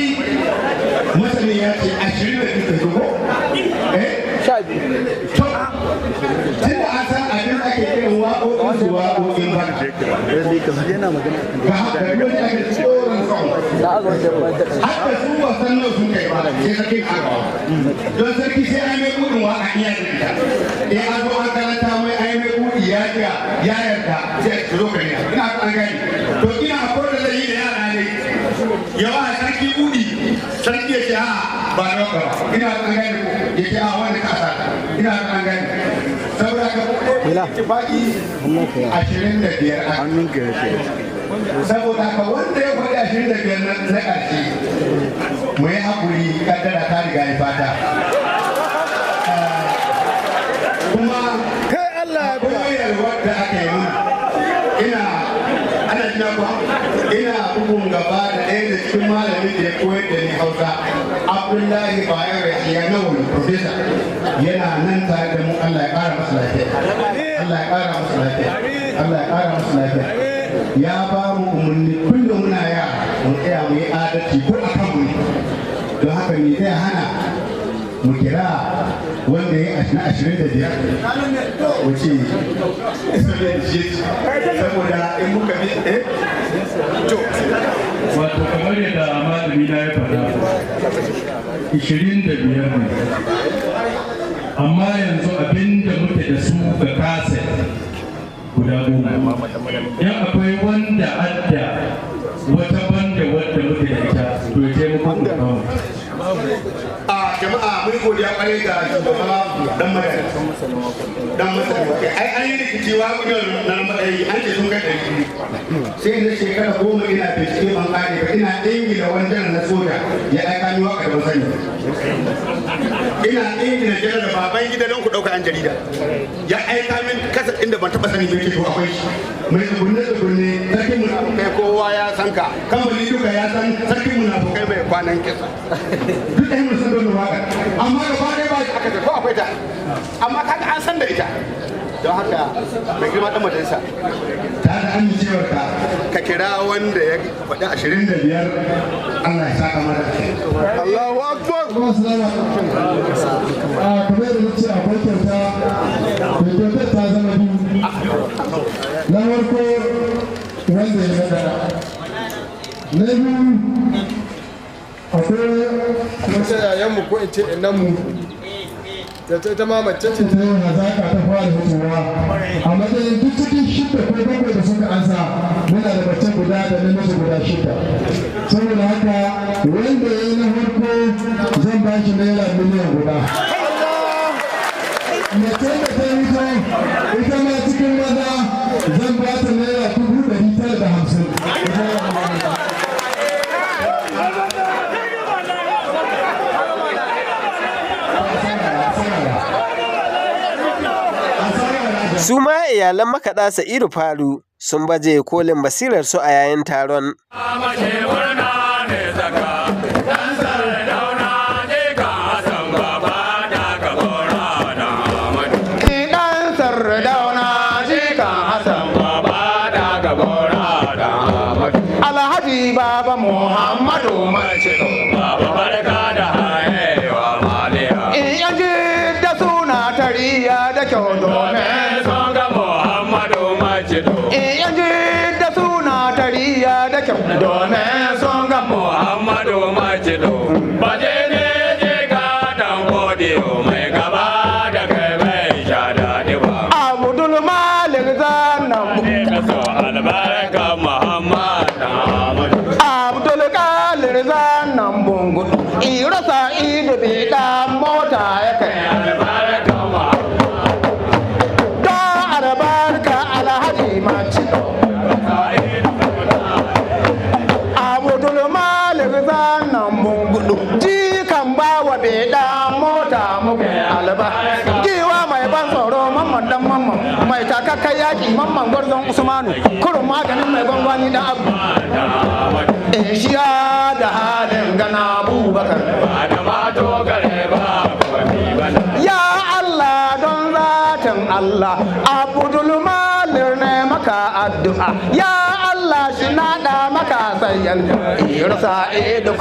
[SPEAKER 1] masani ya ce 20 da kike zuwa tunda an san abin ake kiran waƙoƙin su waƙoƙin bana ga wani ake tsoron son haka su wasan nan sun kai ba sai sarki kawo don sarki sai an mai kudin waƙa iya da ita in an zo an karanta mai an mai kudi ya yarda sai su zo kai ina an gani to ina akwai da zai yi da yara ne yawa sarki kudi sarki ya ce a ba na ba ina an gani ya ce a wani kasa ina an gani saboda ka ittifaqi 25 a hannun ka yake saboda ka wanda ya faɗi 25 na ƙarshe mu yi haƙuri kaddara ta riga ya fata kuma kai Allah ya koyar wadda aka yi mun ana jina ba ina bugun gaba da ɗaya da cikin malamin da ya koyar da ni Hausa Abdullahi Bayar ya nawa professor yana nan tare da mu Allah ya ƙara masa lafiya Allah ya ƙara masa lafiya Allah ya ƙara masa lafiya ya ba mu umarni kullum muna yara mu tsaya mu yi adalci ko a kan mu don haka me zai hana mu kira wanda ya yi na 25 wuce saboda in muka bi
[SPEAKER 13] wato kamar yadda malami na ya faɗa 25 ne
[SPEAKER 12] amma yanzu abinda muke da su ga kaset guda 10. Yan akwai wanda adda wata banda wadda muke da ita to ya taimako da kawo.
[SPEAKER 1] A jama'a mun godiya kwarai ga shugaba dan madani. Dan madani. Ai an yi rikici wa kudin na madani an ce sun kai 100. Sai na shekara 10 ina bincike ban kare ba ina ingila wajen na soja ya aika ni waka da sani. Ina ingila jira da baban gida don ku dauka an jarida. Ya aika min kasa inda ban taba sani bai ce to akwai shi. Mai gurne da gurne sarkin munafukai kowa ya san ka. Kamali duka ya san sarkin munafukai bai kwanan kisa. Duk ɗaya mun san don waka. Amma gaba ɗaya ba aka ce ko akwai ta. Amma kaga an san da ita. Don haka mai girma ɗan majalisa ta da amincewar ka kira wanda ya faɗi 25 Allah ya saka mana Allahu Akbar.
[SPEAKER 9] Kamar da nace akwai kyauta, mai kyautar ta zama biyu. Na farko wanda ya gada. Na biyu akwai wata yayanmu ko in ce inanmu ta ma mace ce ta yin hazaka ta fara fitowa a matsayin duk cikin 6 ko 7 da suka ansa muna da mace guda da namiji guda 6 saboda haka wanda ya yi na farko zan ba shi naira miliyan guda mace da ta yi ita ma cikin maza zan ba ta naira 950.
[SPEAKER 3] Su ma iyalan makaɗa Saidu Faru sun baje kolin basirar su a yayin taron.
[SPEAKER 2] Alhaji Baba Muhammadu Mace Baba barka da haihuwa maliya. In yaji da suna tariya da kyau domin sun ga Muhammadu Mace in yaji da suna tariya da kyau domin sun ga Muhammadu Mace baje ne je ga dan godiyo mai gaba da kai mai sha daɗi ba. Abdul Malik Zannan ka so albarka Muhammad Abdul Kalir Zannan bungu ira Saidu bi dan mota ya kai albarka da albarka Alhaji Mace Abdul Malik Zannan bungu ji kan bawa bi dan mota mu albarka giwa mai ban tsoro mamman dan mamman mai takakkai yaki mamman gwarzon Usmanu kurun maganin mai gwangwani dan abu Ishiya da halin gana Abubakar ya Allah don zatin Allah Abdul Malir ne maka addu'a ya Allah shi nada maka sayyan irsa Saidu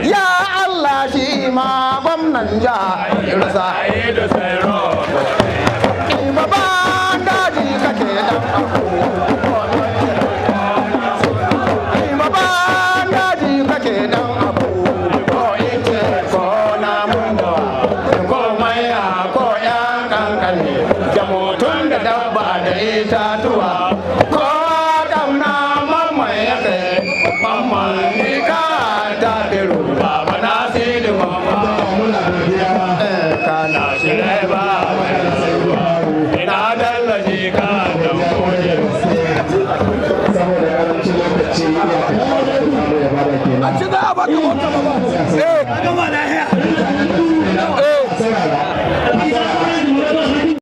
[SPEAKER 2] ya Allah shi ma gwamnan jiha irsa Saidu baba daji kake dan itatuwa ko damna mamman ya kai mamman ni ka ta biru baba na Saidu mamman kana shi ne ba ina dallaji ka da koje saboda karancin lokaci a ci za a baka mota ba gama lahiya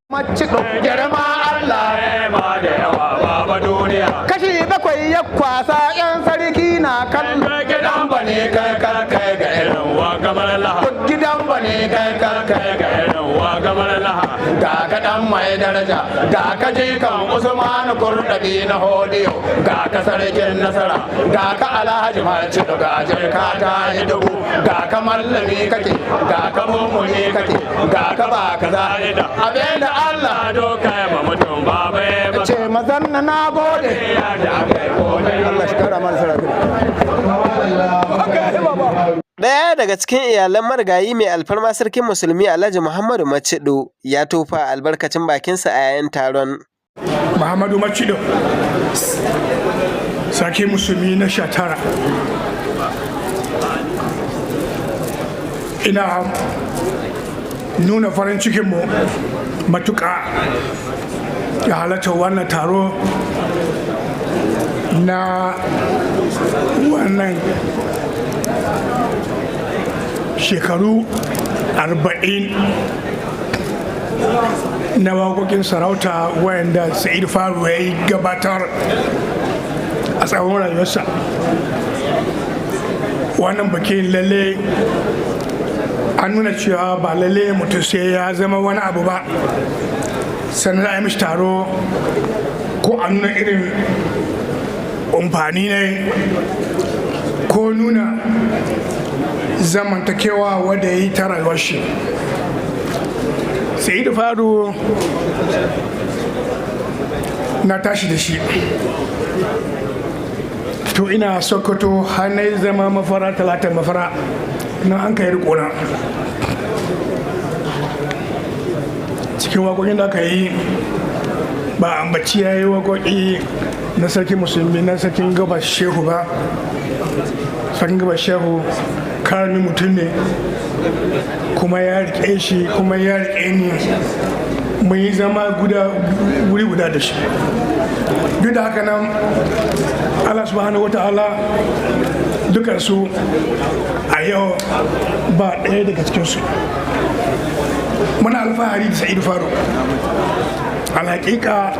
[SPEAKER 2] mace girma Allah ma da yawa baba duniya kashi 7 ya kwasa yan sarki na kallon gidan bane kai kai ga irin wa gamar laha gidan bane kai kai ga irin wa gamar laha ga ka dan mai daraja ga ka je kan Usman Kurdabi na hodiyo ga ka sarkin nasara ga ka Alhaji Mace ga je ka ta hidubu ga ka mallami kake ga ka mummuni kake ga ka ba ka zaida abinda Allah doka ma mutum baba ba ce mazan na gode Allah shi kara mana sarki
[SPEAKER 3] Ɗaya daga cikin iyalan marigayi mai alfarma sarkin musulmi Alhaji Muhammadu Macido ya tofa albarkacin bakinsa a yayin taron.
[SPEAKER 15] Muhammadu Macido, sarki musulmi na 19. Ina nuna farin cikinmu matuƙa da halartar wannan taro na wannan shekaru 40 na wakokin sarauta wanda Saidu Faru ya yi gabatar a tsawon rayuwarsa. Wannan bikin lalle an nuna cewa ba lalle mutum sai ya zama wani abu ba sannan a yi mishi taro ko a nuna irin amfani ne ko nuna zamantakewa wadda ya yi ta rayuwar shi. Saidu Faru na tashi da shi to ina Sokoto har na zama mafara Talatin mafara na an kai rikona. Cikin waƙoƙin da aka yi ba ambaci ya yi waƙoƙi na sarkin musulmi na sarkin gabas shehu ba. Sarkin gabas shehu karami mutum ne kuma ya riƙe shi kuma ya riƙe ni mun yi zama wuri guda da shi. Duk da haka nan Allah subhanahu wa ta'ala dukansu a yau ba ɗaya daga cikinsu. Muna alfahari da Saidu Faru. Alhaƙiƙa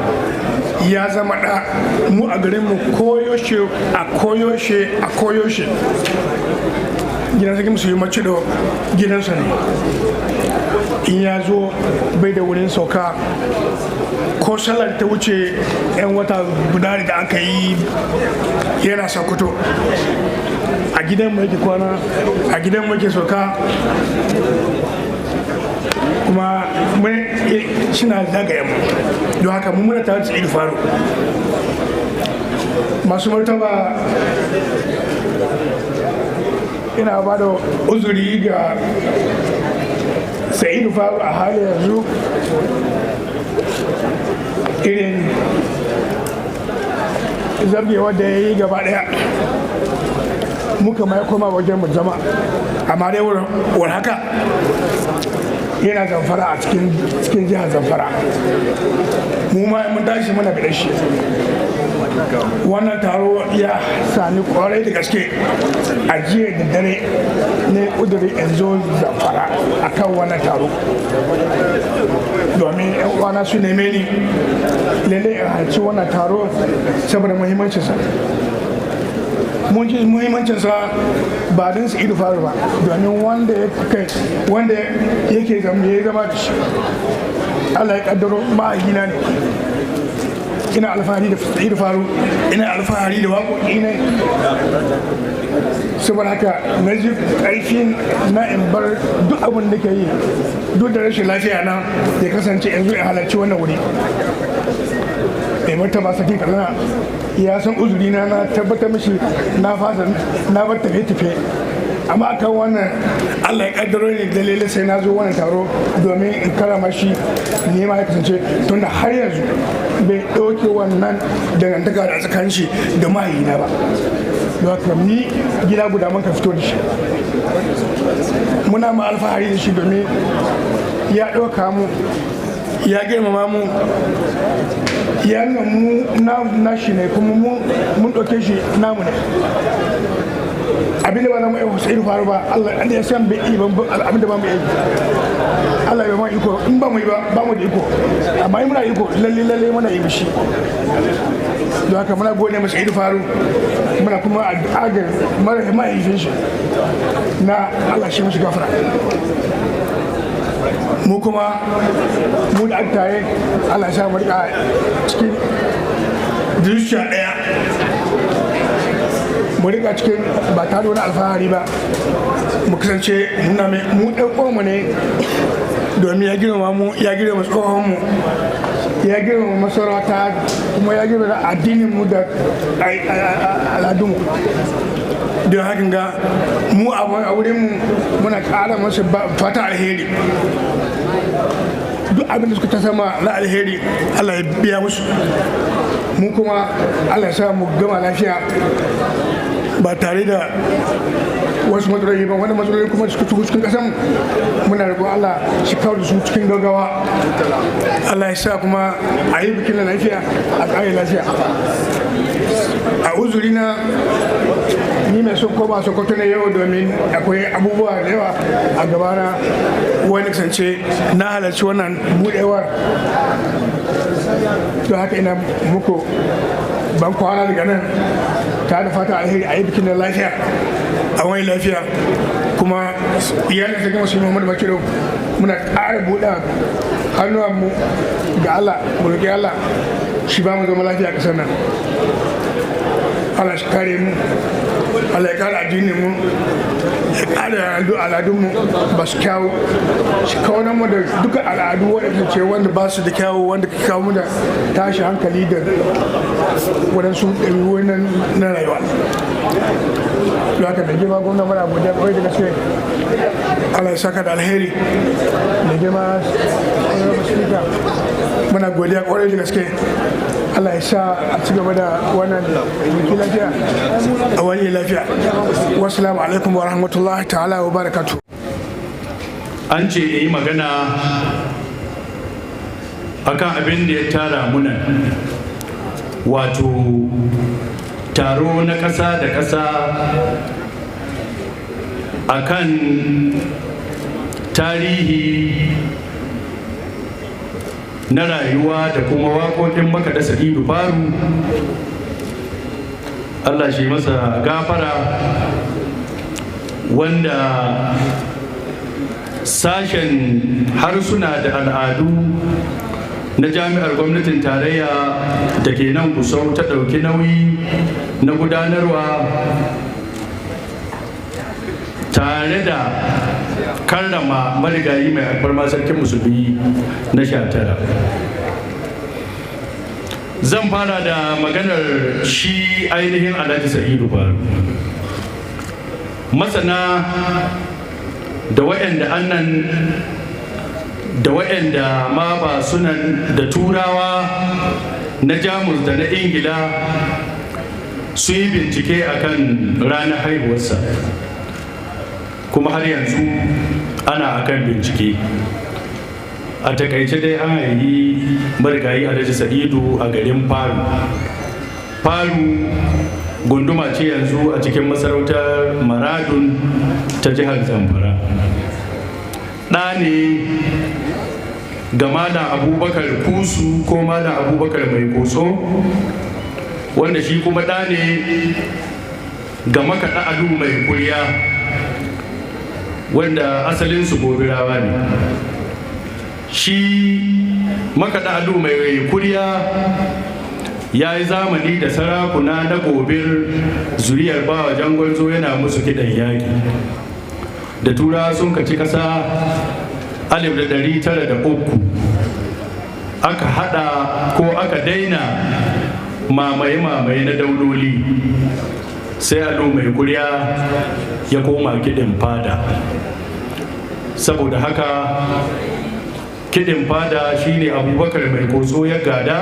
[SPEAKER 15] ya zama ɗa mu a garinmu koyoshe a koyoshe gidan sarki musulmi Macido gidansa ne. In ya zo bai da wurin sauka ko sallar ta wuce 'yan wata guda da aka yi yana Sokoto a gidan mu yake kwana, a gidan mu yake sauka, kuma shina zagaya mu. Don haka mu muna tare da Saidu Faru. Masu martaba ina ba da uzuri ga Saidu Faru a hali yanzu irin zabgewar da ya yi gaba daya muka mai koma wajen mu zama, amma dai wurin haka yana Zamfara a cikin jihar Zamfara. Mu ma mun tashi muna bidan shi. Wannan taro ya sani kwarai da gaske a jiya da dare ne kuduri in zo Zamfara a kan wannan taro domin 'yan uwana su neme ni lalle in halarci wannan taro saboda muhimmancinsa. Mun ji muhimmancinsa ba don Saidu Faru ba, domin wanda yake zama da shi Allah ya kaddaro ma'ahina ne. Ina alfahari da Saidu Faru, ina alfahari da waƙoƙi ne, saboda haka na ji ƙarfin na in bar duk abin da ke yi duk da rashin lafiya na ya kasance yanzu in halarci wannan wuri. Mai martaba sarkin Katsina ya san uzuri na tabbatar mishi na fasa na bar tafe-tafe, amma akan wannan Allah ya kaddaro ne dalilin sai na zo wannan taro domin in karama shi ne ma ya kasance tunda har yanzu bai ɗauke wannan dangantaka da tsakanin shi da mahaifina ba. Don haka ni gida guda mun ka fito da shi, muna ma alfahari da shi domin ya ɗauka mu, ya girmama mu, ya nuna mu nashi ne kuma mun ɗauke shi namu ne. Abin da ba na mai Saidu Faru ba, Allah ya san bai yi abin da ba mu yi. Allah ya ba iko, in ba mu yi ba mu da iko, amma muna iko lalle muna yi mishi. Don haka muna gode masa Saidu Faru, muna kuma addu'a mahaifin shi na Allah shi mishi gafara. Mu kuma mu da aka tare Allah ya mu rika cikin zuciya ɗaya, mu rika cikin ba tare da wani alfahari ba, mu kasance mu ɗan ƙonmu ne domin ya girma mu, ya girma tsohon mu, ya girma masarauta kuma ya girma addinin mu da al'adun mu. don hakan ga mu a wurin muna ƙara masa fata alheri, duk abin da suka ta sama na alheri Allah ya biya musu, mu kuma Allah ya sa mu gama lafiya ba tare da wasu matsaloli ba. wani matsaloli kuma suka tuku cikin kasan muna roƙon Allah shi kawo da su cikin gaggawa. Allah ya sa kuma a yi bikin lafiya a ƙare lafiya. A uzuri na ni mai son koma Sokoto na yau domin akwai abubuwa da yawa a gabana wani kasance na halarci wannan buɗewar, don haka ina muku ban kwana daga nan ta da fata alheri a yi bikin da lafiya a wani lafiya. kuma iyalin ta gama su Muhammadu Makiro muna ƙara buɗe hannuwanmu ga Allah, mu roƙi Allah shi ba mu zama lafiya a ƙasar nan. Allah shi kare mu, Allah ya kare addinin mu, ya kare al'adunmu ba su kyawu, shi kawo nan da duka al'adu waɗanda ce wanda ba su da kyawu, wanda ka kawo mu da tashi hankali da waɗansu ɗabi'u na rayuwa. da haka da girma gwamna muna godiya kwarai da gaske, Allah ya saka da alheri. Da girma speaker muna godiya kwarai da gaske, Allah ya sa a ci gaba da wannan biki lafiya a wani lafiya. Wassalamu alaikum wa rahmatullahi ta'ala wa barakatuh.
[SPEAKER 12] An ce yi magana akan abin da ya tara muna, wato taro na ƙasa da ƙasa akan tarihi na rayuwa da kuma waƙoƙin makaɗa Saidu Faru, Allah shi masa gafara, wanda sashen harsuna da al'adu na jami'ar gwamnatin tarayya da ke nan Gusau ta ɗauki nauyi na gudanarwa tare da karrama marigayi mai alfarma sarkin musulmi na 19. Zan fara da maganar shi ainihin Alhaji Saidu Faru. Masana da waɗanda annan da waɗanda ma ba sunan da turawa na Jamus da na Ingila su yi bincike akan ranar haihuwarsa, kuma har yanzu ana akan bincike. A takaice dai an haihi marigayi Alhaji Saidu a garin Faru. Faru gunduma ce yanzu a cikin masarautar Maradun ta jihar Zamfara. Ɗa ne ga Malam Abubakar Kusu ko Malam Abubakar Mai Koso, wanda shi kuma ɗa ne ga makaɗa Alu Mai Kuriya, wanda asalinsu Gobirawa ne. Shi makaɗa Alu Mai Kuriya ya yi zamani da sarakuna na Gobir zuriyar Bawa Jangwarzo, yana musu kiɗan yaƙi. Da tura sun kaci ƙasa 1903 aka hada ko aka daina mamaye-mamaye na dauloli, sai Alu Mai Kuriya ya koma kiɗin fada. Saboda haka kiɗin fada shine Abubakar Mai Koso ya gada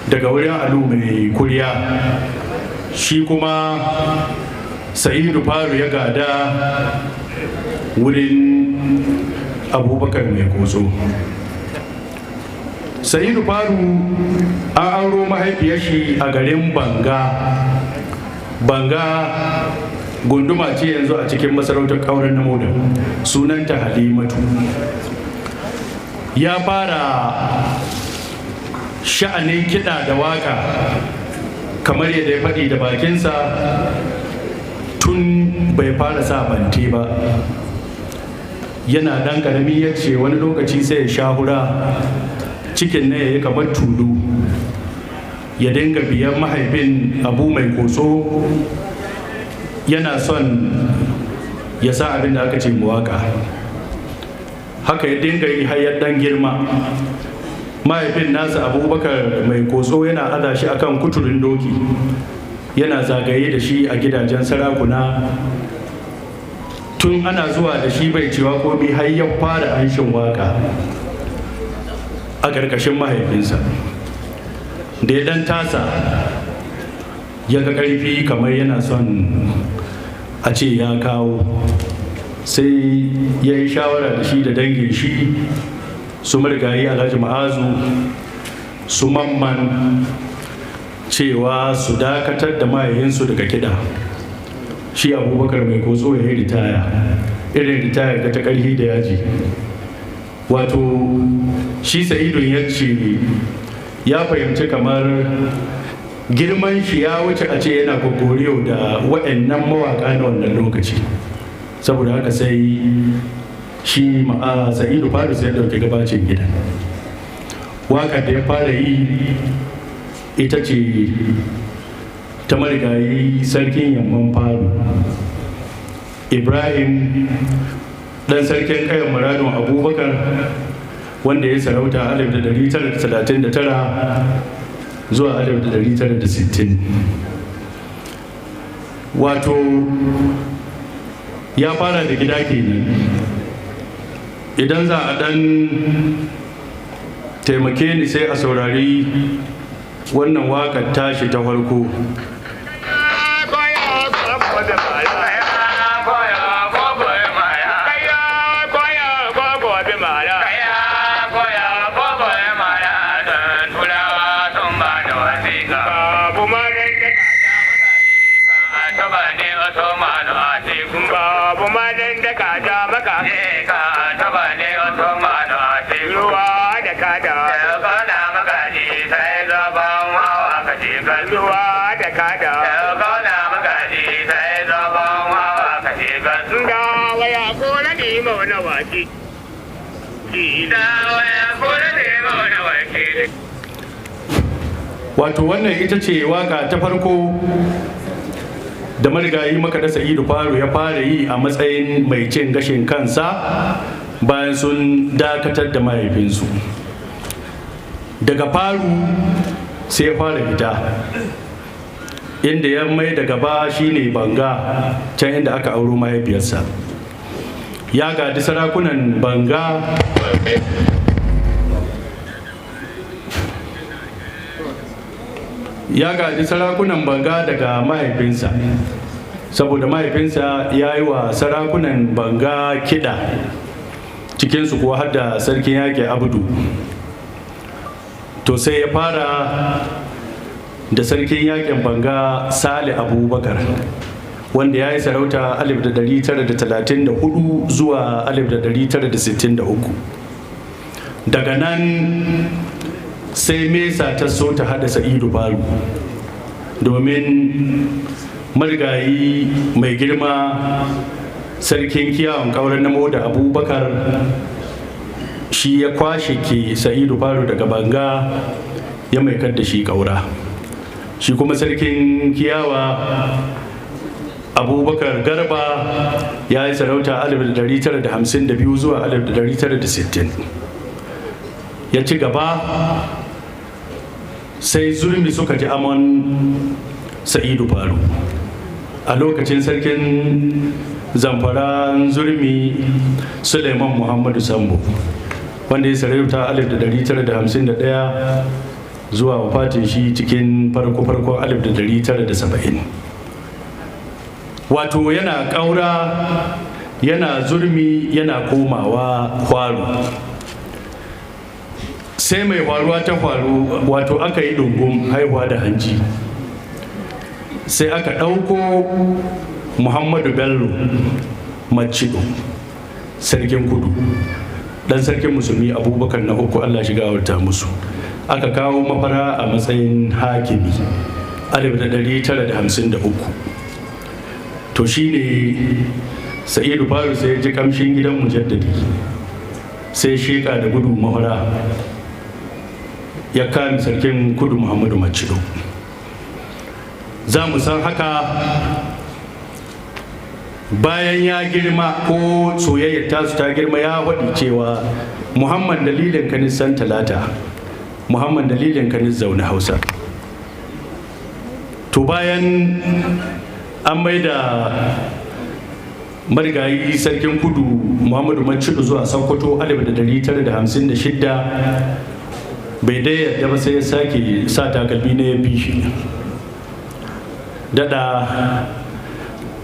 [SPEAKER 12] daga wurin Alu Mai Kuriya, shi kuma Saidu Faru ya gada wurin Abubakar Mai Koso. Saidu Faru an auro mahaifiyar shi a garin Banga gunduma ce yanzu a cikin masarautar Kauran Namoda, sunanta Halimatu. Ya fara sha'anin kiɗa da waka kamar yadda ya faɗi da bakinsa tun bai fara sa bante ba. Yana ɗan ƙarami ya ce wani lokaci sai ya sha hura cikin na yayi kamar tulu, ya dinga biyan mahaifin Abu Mai Koso, yana son ya sa abin da aka ce muwaka. Haka ya dinga yi har ya ɗan girma. Mahaifin nasa Abubakar Mai Koso yana aza shi akan kuturin doki, yana zagaye da shi a gidajen sarakuna tun ana zuwa da shi bai cewa komai har ya fara anshin waka a ƙarƙashin mahaifinsa. Da ya ɗan tasa ya ga ƙarfi kamar yana son a ce ya kawo, sai ya yi shawara da shi da dangin shi su marigayi Alhaji Ma'azu su Mamman cewa su dakatar da mahaifinsu daga kiɗa. Shi Abubakar mai kotso ya yi ritaya, irin ritaya ga ta ƙarfi da yaji. Wato shi Sa'idun ya ce ya fahimci kamar girman shi ya wuce a ce yana gogoriyo da waɗannan mawaƙa na wannan lokaci, saboda haka sai shi Saidu Faru sai ya ɗauki gabacin gidan. Waƙar da ya fara yi ita ce ta marigayi sarkin yamman Faru Ibrahim ɗan sarkin kayan muradun Abubakar, wanda ya sarauta 1939 zuwa 1960. Wato ya fara da gida kenan. Idan za a dan taimake ni sai a saurari wannan waƙar tashi ta farko. Wato wannan ita ce waka ta farko da marigayi makaɗa Saidu Faru ya fara yi a matsayin mai cin gashin kansa bayan sun dakatar da mahaifinsu. Daga Faru sai ya fara fita, inda ya mai da gaba shine Banga, can inda aka auro mahaifiyarsa. Ya gadi sarakunan Banga daga mahaifinsa, saboda mahaifinsa ya yi wa sarakunan Banga kiɗa, cikinsu kuwa har da sarkin yaƙi Abdu. To sai ya fara da sarkin yaƙin Banga Sale Abubakar, wanda ya yi sarauta 1934 zuwa 1963. Daga nan sai Mesa ta so ta hada Saidu Faru, domin marigayi mai girma sarkin kiyawan kauran namo da Abubakar shi ya kwashe ke Saidu Faru daga Banga ya mai da shi kaura. Shi kuma sarkin kiyawa Abubakar Garba ya yi sarauta 1952 zuwa 1960. Ya ci gaba, sai Zurmi suka ji amon Saidu Faru. A lokacin sarkin Zamfara Zurmi Suleiman Muhammadu Sambo, wanda ya sarauta 1951 zuwa wafatin shi cikin farko-farkon 1970. Wato yana ƙaura, yana Zurmi, yana komawa Faru. Sai mai faruwa ta faru, wato aka yi dungun haihuwa da hanji. Sai aka ɗauko Muhammadu Bello Macido, sarkin kudu, ɗan sarkin musulmi Abubakar na uku, Allah shiga warta musu. Aka kawo mafara a matsayin hakimi 1953. To shi ne Saidu Faru sai ya ji kamshin gidan mujaddadi, sai sheka da gudu mafara ya kame sarkin kudu Muhammadu Macido. Za mu san haka bayan ya girma, ko soyayyar tasu ta girma, ya faɗi cewa Muhammad dalilin ka nisan talata, Muhammad dalilin ka zaune Hausa. to bayan an mai da marigayi sarkin kudu Muhammadu Macido zuwa Sokoto 1956 bai dai yadda ba sai ya sake sa takalmi na ya bi shi dada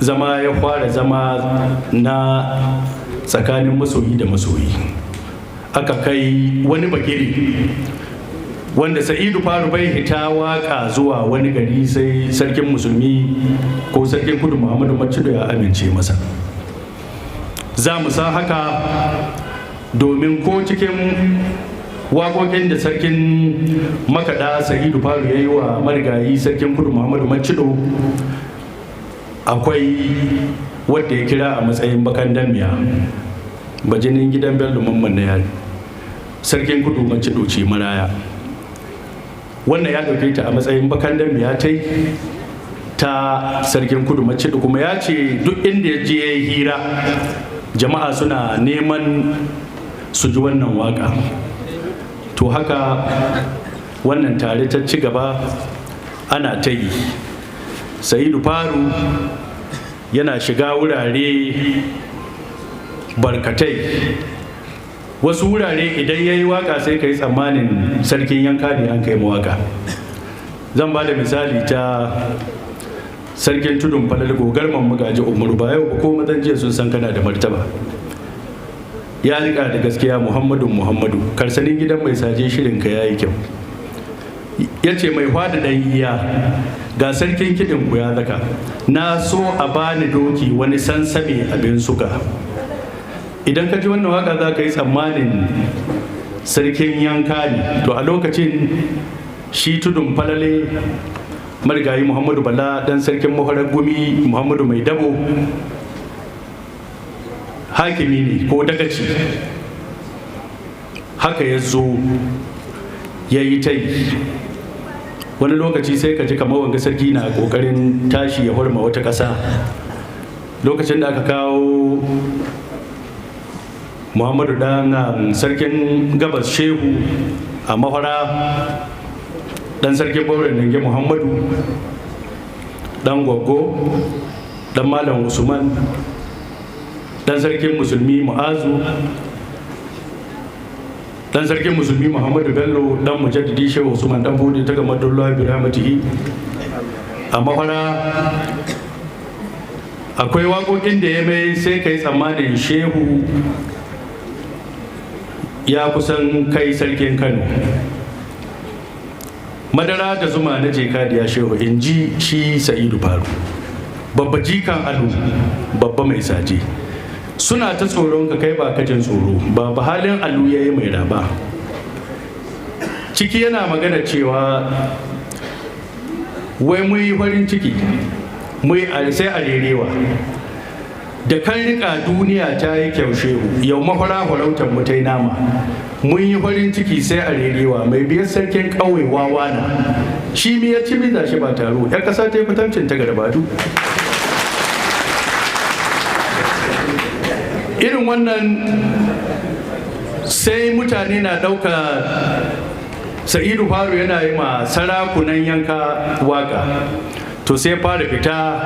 [SPEAKER 12] zama ya fara zama na tsakanin masoyi da masoyi. Aka kai wani bagiri wanda Saidu Faru bai hita waka zuwa wani gari sai sarkin musulmi ko sarkin kudu Muhammadu Macido ya amince masa. Za mu san haka domin ko cikin waƙoƙin da sarkin makaɗa Saidu Faru ya yi wa marigayi sarkin kudu Muhammadu Macido akwai wadda ya kira a matsayin bakan damiya, bajinin gidan Bello Mamman na yari, sarkin kudu Macido ce maraya. Wannan ya ɗauke ta a matsayin bakan damiya ta sarkin kudu Macido, kuma ya ce duk inda ya je ya yi hira jama'a suna neman su ji wannan waka. To haka wannan tare ta ci gaba ana ta yi. Saidu Faru yana shiga wurare barkatai, wasu wurare idan ya yi waka sai ka yi tsammanin sarkin yanka ne an kai mawaka. Zan ba da misali ta sarkin tudun falal gogarman magaji umaru, ba yau ko mazan jiya sun san kana da martaba. Ya rika da gaskiya Muhammadu karsanin gidan mai saje shirinka ya yi kyau. Ya ce mai hwada dan iya ga sarkin kiɗin ku ya zaka, na so a bani doki wani sansame abin suka. Idan ka ji wannan waka za ka yi tsammanin sarkin yanka ne. To a lokacin shi tudun falale marigayi Muhammadu Bala dan sarkin maharar gumi Muhammadu Mai Dabo hakimi ne ko dagaci. Haka ya zo ya yi ta yi. Wani lokaci sai ka ji kamar wanga sarki na kokarin tashi ya horma wata ƙasa. Lokacin da aka kawo Muhammadu dan sarkin gabas Shehu a mahara, dan sarkin bauren Nange Muhammadu, dan Gwaggo, dan Malam Usman, dan sarkin musulmi Mu'azu, dan sarkin musulmi Muhammadu Bello, dan mujaddidi Shehu Usman dan Bode ta gama Abdullahi bi rahmatihi. A mahara akwai waƙoƙin da ya mai sai kai tsammanin Shehu ya kusan kai sarkin Kano. Madara da zuma na jekadiya Shehu, in ji shi Saidu Faru. Babba jikan alu, babba mai saje. Suna ta tsoron ka kai ba kajin tsoro, ba halin alu ya yi mai raba. Ciki yana magana cewa wai mu yi farin ciki, mu yi sai a rerewa. Da kan rika duniya ta yi kyau Shehu, yau mafara farautar mu ta yi nama. Mun yi farin ciki sai a rerewa, mai biyar sarkin ƙauye wawa na. Shi mi ya ci biza shi ba taro, 'yan ƙasa ta yi fitancin ta garbatu. Irin wannan sai mutane na ɗauka Saidu Faru yana yi ma sarakunan yanka waka. To sai fara fita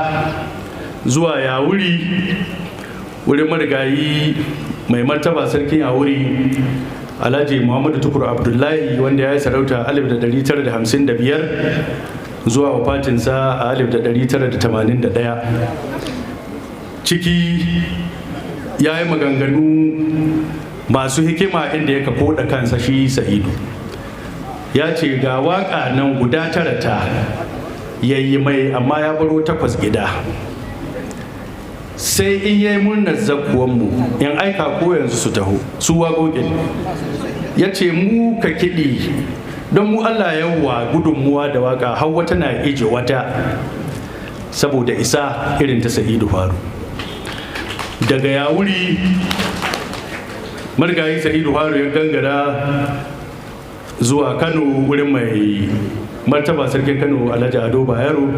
[SPEAKER 12] zuwa Yawuri, wurin marigayi mai martaba sarkin Yawuri Alhaji Muhammadu Tukur Abdullahi, wanda ya yi sarauta 1955 zuwa wafatinsa a 1981. Ciki ya yi maganganu masu hikima inda ya koda kansa shi Saidu. Ya ce ga waka nan guda 9 ta yayi mai, amma ya baro 8 gida. Sai in yayi murnar zakuwanmu in aika ko yanzu su taho su waƙoƙin. Ya ce mu ka kiɗi don mu Allah yawwa gudunmuwa da waka har wata na ije wata, saboda isa irin ta Saidu Faru. Daga Yawuri marigayi Saidu Faru ya gangara zuwa Kano wurin mai martaba sarkin Kano Alhaji Ado Bayero,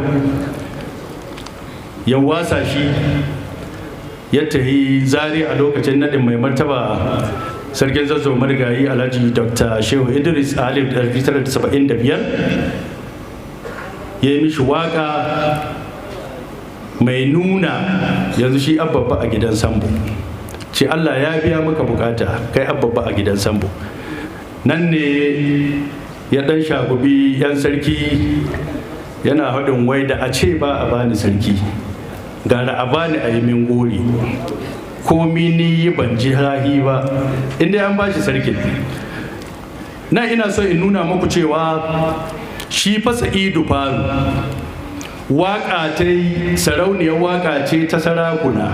[SPEAKER 12] ya wasa shi ya tahi Zari a lokacin nadin mai martaba sarkin Zazzau marigayi Alhaji Dr. Shehu Idris a 1975. ya yi mishi waka mai nuna yanzu shi abba a gidan sambo, ce Allah ya biya maka bukata kai abba a gidan sambo. Nan ne ya dan shagubi yan sarki yana haɗin wai da a ce ba a bani sarki gara a bani a yi min gori, komi ni ban ji rahi ba inda an bashi sarkin. Na ina so in nuna muku cewa shi fa Saidu Faru waƙa ta sarauniyar waƙa ce ta sarakuna,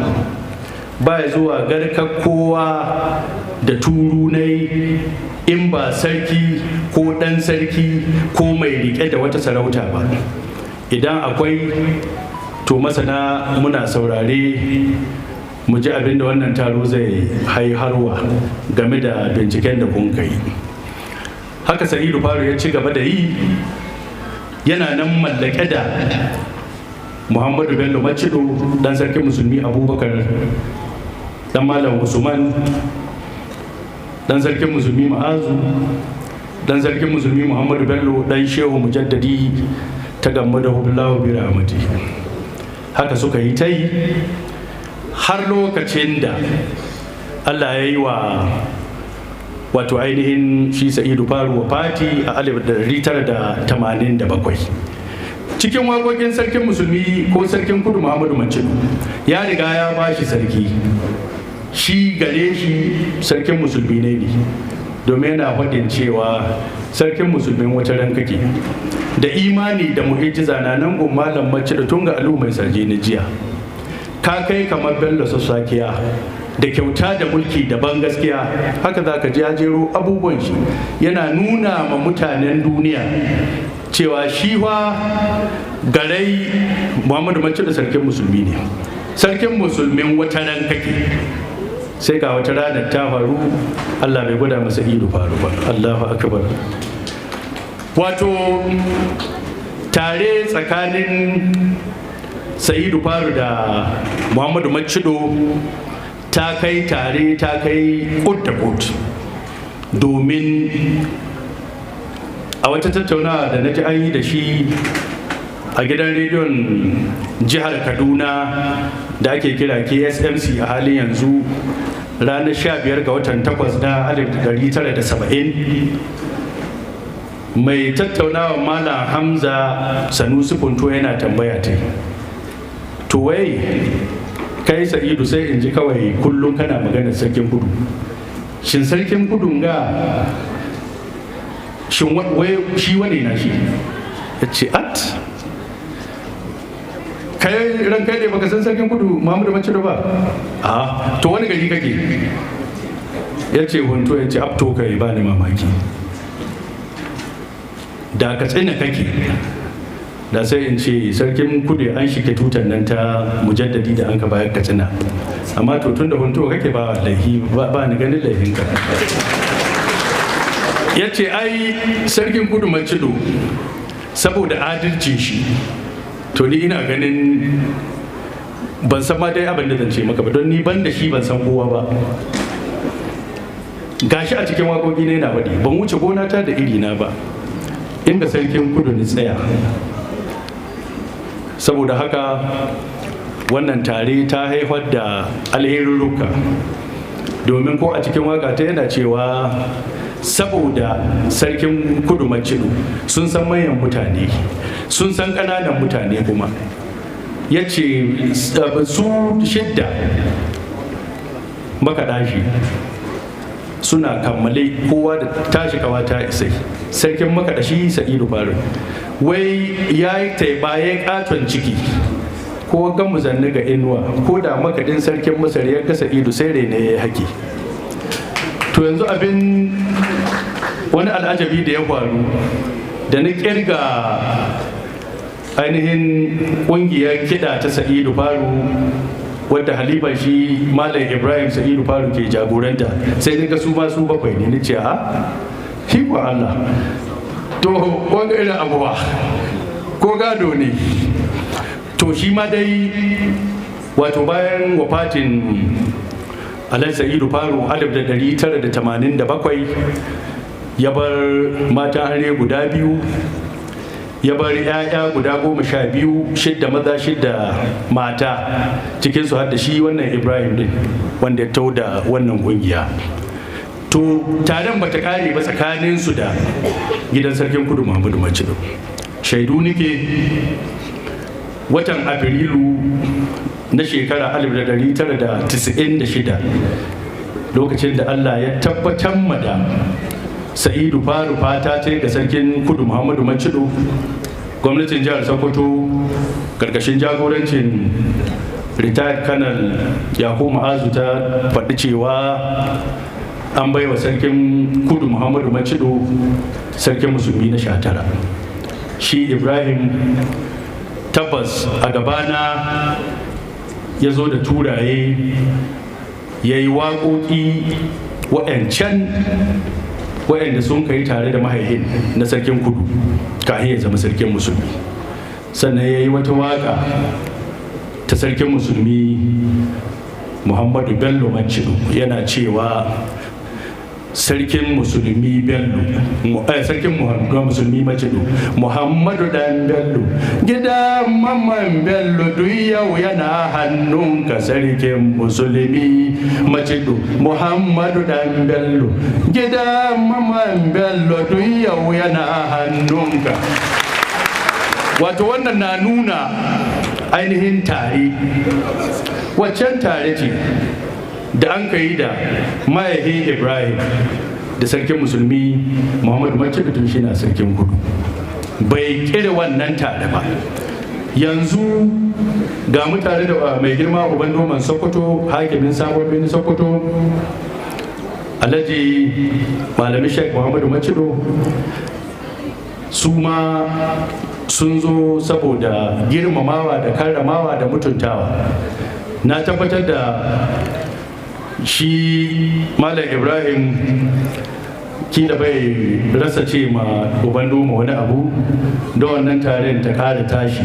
[SPEAKER 12] ba ya zuwa garkar kowa da turunai in ba sarki ko ɗan sarki ko mai riƙe da wata sarauta ba. Idan akwai to masana muna saurare mu ji abin da wannan taro zai haiharwa game da binciken da kun kai. Haka Saidu Faru ya ci gaba da yi, yana nan mallake da Muhammadu Bello Macido dan sarkin musulmi Abubakar dan Malam Usman dan sarkin musulmi Ma'azu dan sarkin musulmi Muhammadu Bello dan Shehu Mujaddadi ta gamma da Hullahu bi rahmati. Haka suka yi ta yi har lokacin da Allah ya yi wa wato ainihin shi Saidu Faru wafati a 1987. Cikin waƙoƙin sarkin musulmi ko sarkin kudu Muhammadu Macido ya riga ya ba shi sarki, shi gare shi sarkin musulmi ne domin yana faɗin cewa sarkin musulmin wata ran kake da imani da mu'jiza na nan gun Malam Macido tun ga alu mai sarje na jiya, ka kai kamar Bello Sassakiya da kyauta da mulki da ban gaskiya. Haka za ka ji jero abubuwan shi yana nuna ma mutanen duniya cewa shi wa garai Muhammadu Macido sarkin musulmi ne, sarkin musulmin wata ran kake. Sai ga wata ranar ta faru, Allah bai gwada masa Saidu Faru ba. Allahu akbar. Wato tare tsakanin Saidu Faru da Muhammadu Macido ta kai tare ta kai kut da kut, domin a wata tattaunawa da na ji an yi da shi a gidan rediyon jihar Kaduna da ake kira KSMC a halin yanzu ranar 15 ga watan 8 na 1970, mai tattaunawa Malam Hamza Sanusi Funto yana tambaya ta, to wai kai Saidu sai in ji kawai kullum kana maganar sarkin kudu, shin sarkin kudun ga shin wai shi wane na shi? Ya ce at kai ran kai ne baka san sarkin kudu Muhammadu Macido ba? A to wani gari kake? Ya ce Hunto. Ya ce abto kai ba ni mamaki, da Katsina kake da sai in ce sarkin kudu an shike tutar nan ta Mujaddadi da an ka bayar Katsina, amma to tun da Hunto kake ba laifi ba ni ganin laifin ka. Ya ce ai sarkin kudu Macido saboda adalcin shi, to ni ina ganin ban san ma dai abin da zan ce maka ba, don ni ban da shi ban san kowa ba. Gashi a cikin waƙoƙi ne na faɗi ban wuce gona ta da iri na ba, inda sarkin kudu ni tsaya. Saboda haka wannan tare ta haifar da alherurruka, domin ko a cikin waka ta yana cewa saboda sarkin kudu Macido sun san manyan mutane, sun san ƙananan mutane kuma. Ya ce su shidda makaɗa shi suna kammale, kowa da tashi kawa ta isai. Sarkin makaɗa shi Saidu Faru wai ya yi taiba ya ƙaton ciki ko ga muzanni ga inuwa, ko da makaɗin sarkin Masar ya ga Saidu sai rene ya yi haƙi. To yanzu abin wani al'ajabi da ya faru da na kirga ainihin ƙungiyar kiɗa ta Saidu Faru wadda halifa shi Malam Ibrahim Saidu Faru ke jagoranta, sai ni ga su ma su bakwai ne. Ni ce a shi ko Allah, to wanga irin abuwa ko gado ne. To shi ma dai wato bayan wafatin Alhaji Saidu Faru 1987 ya bar matan aure guda biyu, ya bar 'ya'ya guda 12, 6 maza 6 mata, cikinsu har da shi wannan Ibrahim din wanda ya tau da wannan kungiya. To taron bata kare ba tsakaninsu da gidan sarkin kudu Muhammadu Macido. Shaidu nike watan Afrilu na shekara 1996 lokacin da Allah ya tabbatar da Saidu Faru fata ta ga sarkin kudu Muhammadu Macido, gwamnatin jihar Sokoto karkashin jagorancin retired Colonel Yakubu Ma'azu ta faɗi cewa an baiwa sarkin kudu Muhammadu Macido sarkin musulmi na 19. Shi Ibrahim tabbas a gabana ya zo da turaye ya yi waƙoƙi waɗanda sun kai tare da mahaihin na sarkin kudu kafin ya zama sarkin musulmi. Sannan ya yi wata waƙa ta sarkin musulmi Muhammadu Bello Macido yana cewa sarkin musulmi Bello, sarkin musulmi Macido, Muhammadu dan Bello, gida mamman Bello duk yau yana hannunka sarkin musulmi Macido, Muhammadu dan Bello, gida mamman Bello duk yau yana hannunka. Wato wannan na nuna ainihin tare, waccan tare ce da an yi da mahaifin Ibrahim da sarkin musulmi Muhammadu Macido tun shi na sarkin kudu. Bai kira wannan tare ba. Yanzu ga mutane da mai girma uban doman Sokoto, hakimin sabon birnin Sokoto, Alhaji Malami Sheikh Muhammadu Macido, su ma sun zo saboda girmamawa da karramawa da mutuntawa. Na tabbatar da shi Malam Ibrahim kila bai rasa ce ma uban doma wani abu da wannan taron ta kare tashi.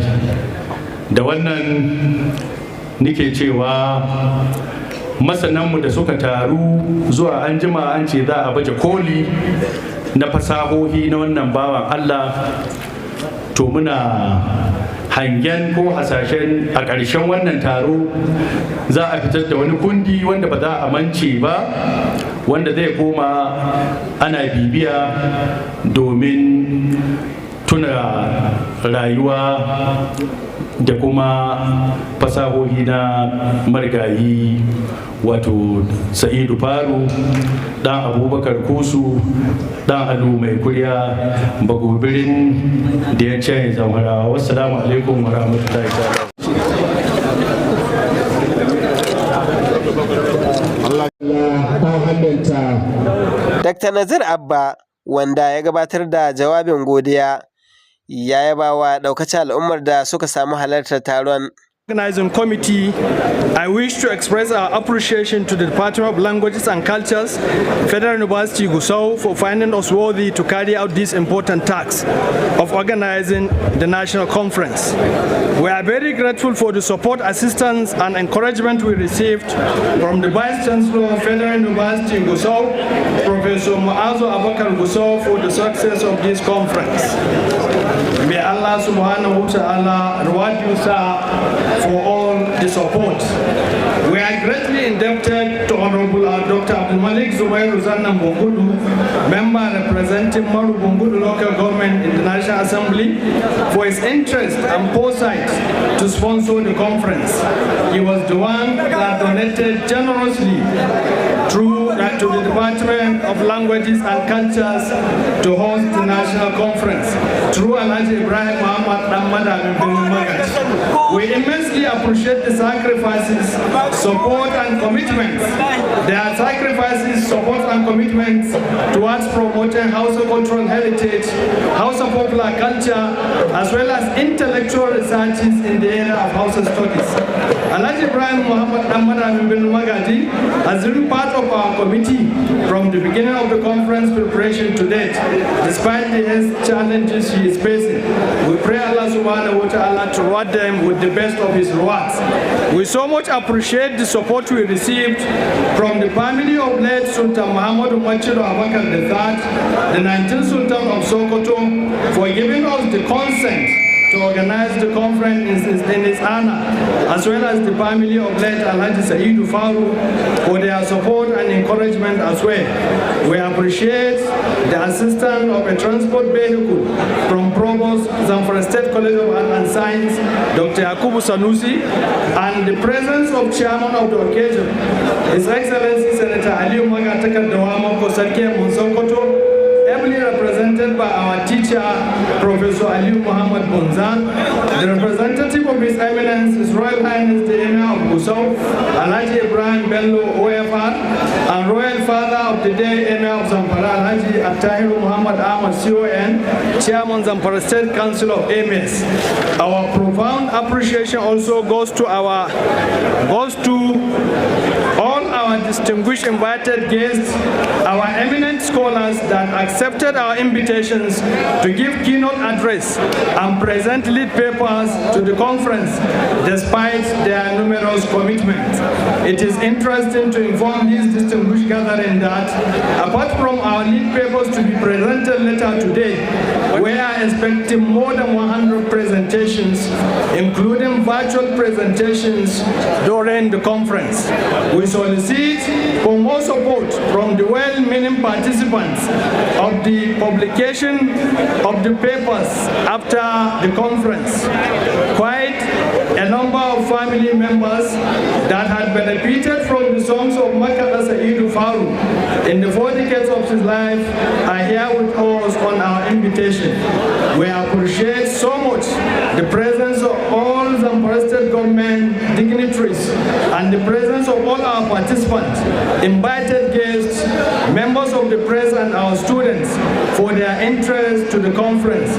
[SPEAKER 12] Da wannan nike cewa masananmu da suka taru zuwa an jima an ce za a baje koli na fasahohi na wannan bawan Allah, to muna hangen ko hasashen a ƙarshen wannan taro za a fitar da wani kundi wanda ba za a mance ba, wanda zai koma ana bibiya domin tuna rayuwa da kuma fasahohi na marigayi wato Saidu Faru, dan Abubakar Kusu, dan Alu mai kuriya bagobirin da ya ce zamara. Wassalamu alaikum wa rahmatullahi ta'ala.
[SPEAKER 3] Dr. Nazir Abba, wanda ya gabatar da jawabin godiya, ya yaba wa ɗaukacin al'ummar da suka samu halartar taron.
[SPEAKER 16] Organizing committee, I wish to express our appreciation to the Department of Languages and Cultures, Federal University Gusau, for finding us worthy to carry out this important task of organizing the national conference. We are very grateful for the support, assistance, and encouragement we received from the Vice Chancellor of Federal University Gusau, Professor Muazu Abakar Gusau, for the success of this conference. May Allah subhanahu wa ta'ala reward you, sir, for all the support. We are greatly indebted to Honorable Dr. Abdul Malik Zubairu Zanna Bongudu, member representing Maru Bongudu Local Government in the National Assembly, for his interest and foresight to sponsor the conference. He was the one that donated generously to the Department of Languages and Cultures to host the national conference through Alhaji Ibrahim Muhammad Ahmad Magat. We immensely appreciate the sacrifices, support and commitments. There are sacrifices, support and commitments towards promoting Hausa cultural heritage, Hausa popular culture, as well as intellectual researches in the area of Hausa studies. Alhaji Ibrahim Muhammad Ahmad Magadi has been part of our committee from the beginning of the conference preparation to date, despite the challenges he is facing. We pray Allah subhanahu wa ta'ala to reward them with with the best of his rewards. We so much appreciate the support we received from the family of late Sultan Muhammad Machido Abakar III, the 19th Sultan of Sokoto, for giving us the consent to organize the conference in his honor, as well as the family of late Alhaji Saidu Faru for their support and encouragement as well. We appreciate the assistance of a transport vehicle from Provost, Zamfara State College of Art and Science, Dr. Yakubu Sanusi, and the presence of chairman of the occasion, His Excellency Senator Aliyu Magatakar Dawama Kosarke Monsokoto, ably represented by our teacher, Professor Aliyu Muhammad Bonzan, the representative of His Eminence, His Royal Highness the Emir of Gusau, Alhaji Ibrahim Bello OFR, and Royal Father of the Day, Emir of Zamfara, Alhaji Attahiru Muhammad Ahmad CON, Chairman Zamfara State Council of Emirs. Our profound appreciation also goes to all our distinguished invited guests, our eminent scholars that accepted our invitations to give keynote address and present lead papers to the conference despite their numerous commitments. It is interesting to inform this distinguished gathering that apart from our lead papers to be presented later today, we are expecting more than 100 presentations, including virtual presentations during the conference. We solicit for more support from the well-meaning participants of the publication of the papers after the conference. Quite a number of family members that had benefited from the songs of Makata Saidu Faru in the 4 decades of his life are here with us on our invitation. We appreciate so much the presence of all Zamfara State government dignitaries and the presence of all our participants, invited guests, members of the press and our students for their interest to the conference.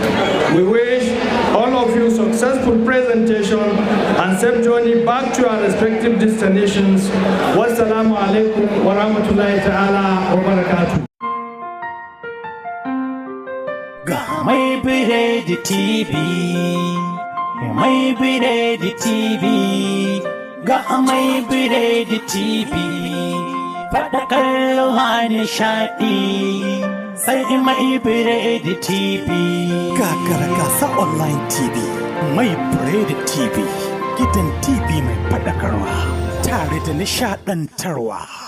[SPEAKER 16] We wish all of you successful presentation and safe journey back to our respective destinations. Wassalamu alaikum wa rahmatullahi ta'ala wa barakatuh.
[SPEAKER 17] Ga Mai Biredi TV, Mai Biredi TV, ga Mai Biredi TV, faɗakar ruwa nishaɗi, sai Mai Biredi TV.
[SPEAKER 18] Gagara gasa online TV, Mai Biredi TV, gidan TV mai faɗakarwa, tare da nishaɗantarwa.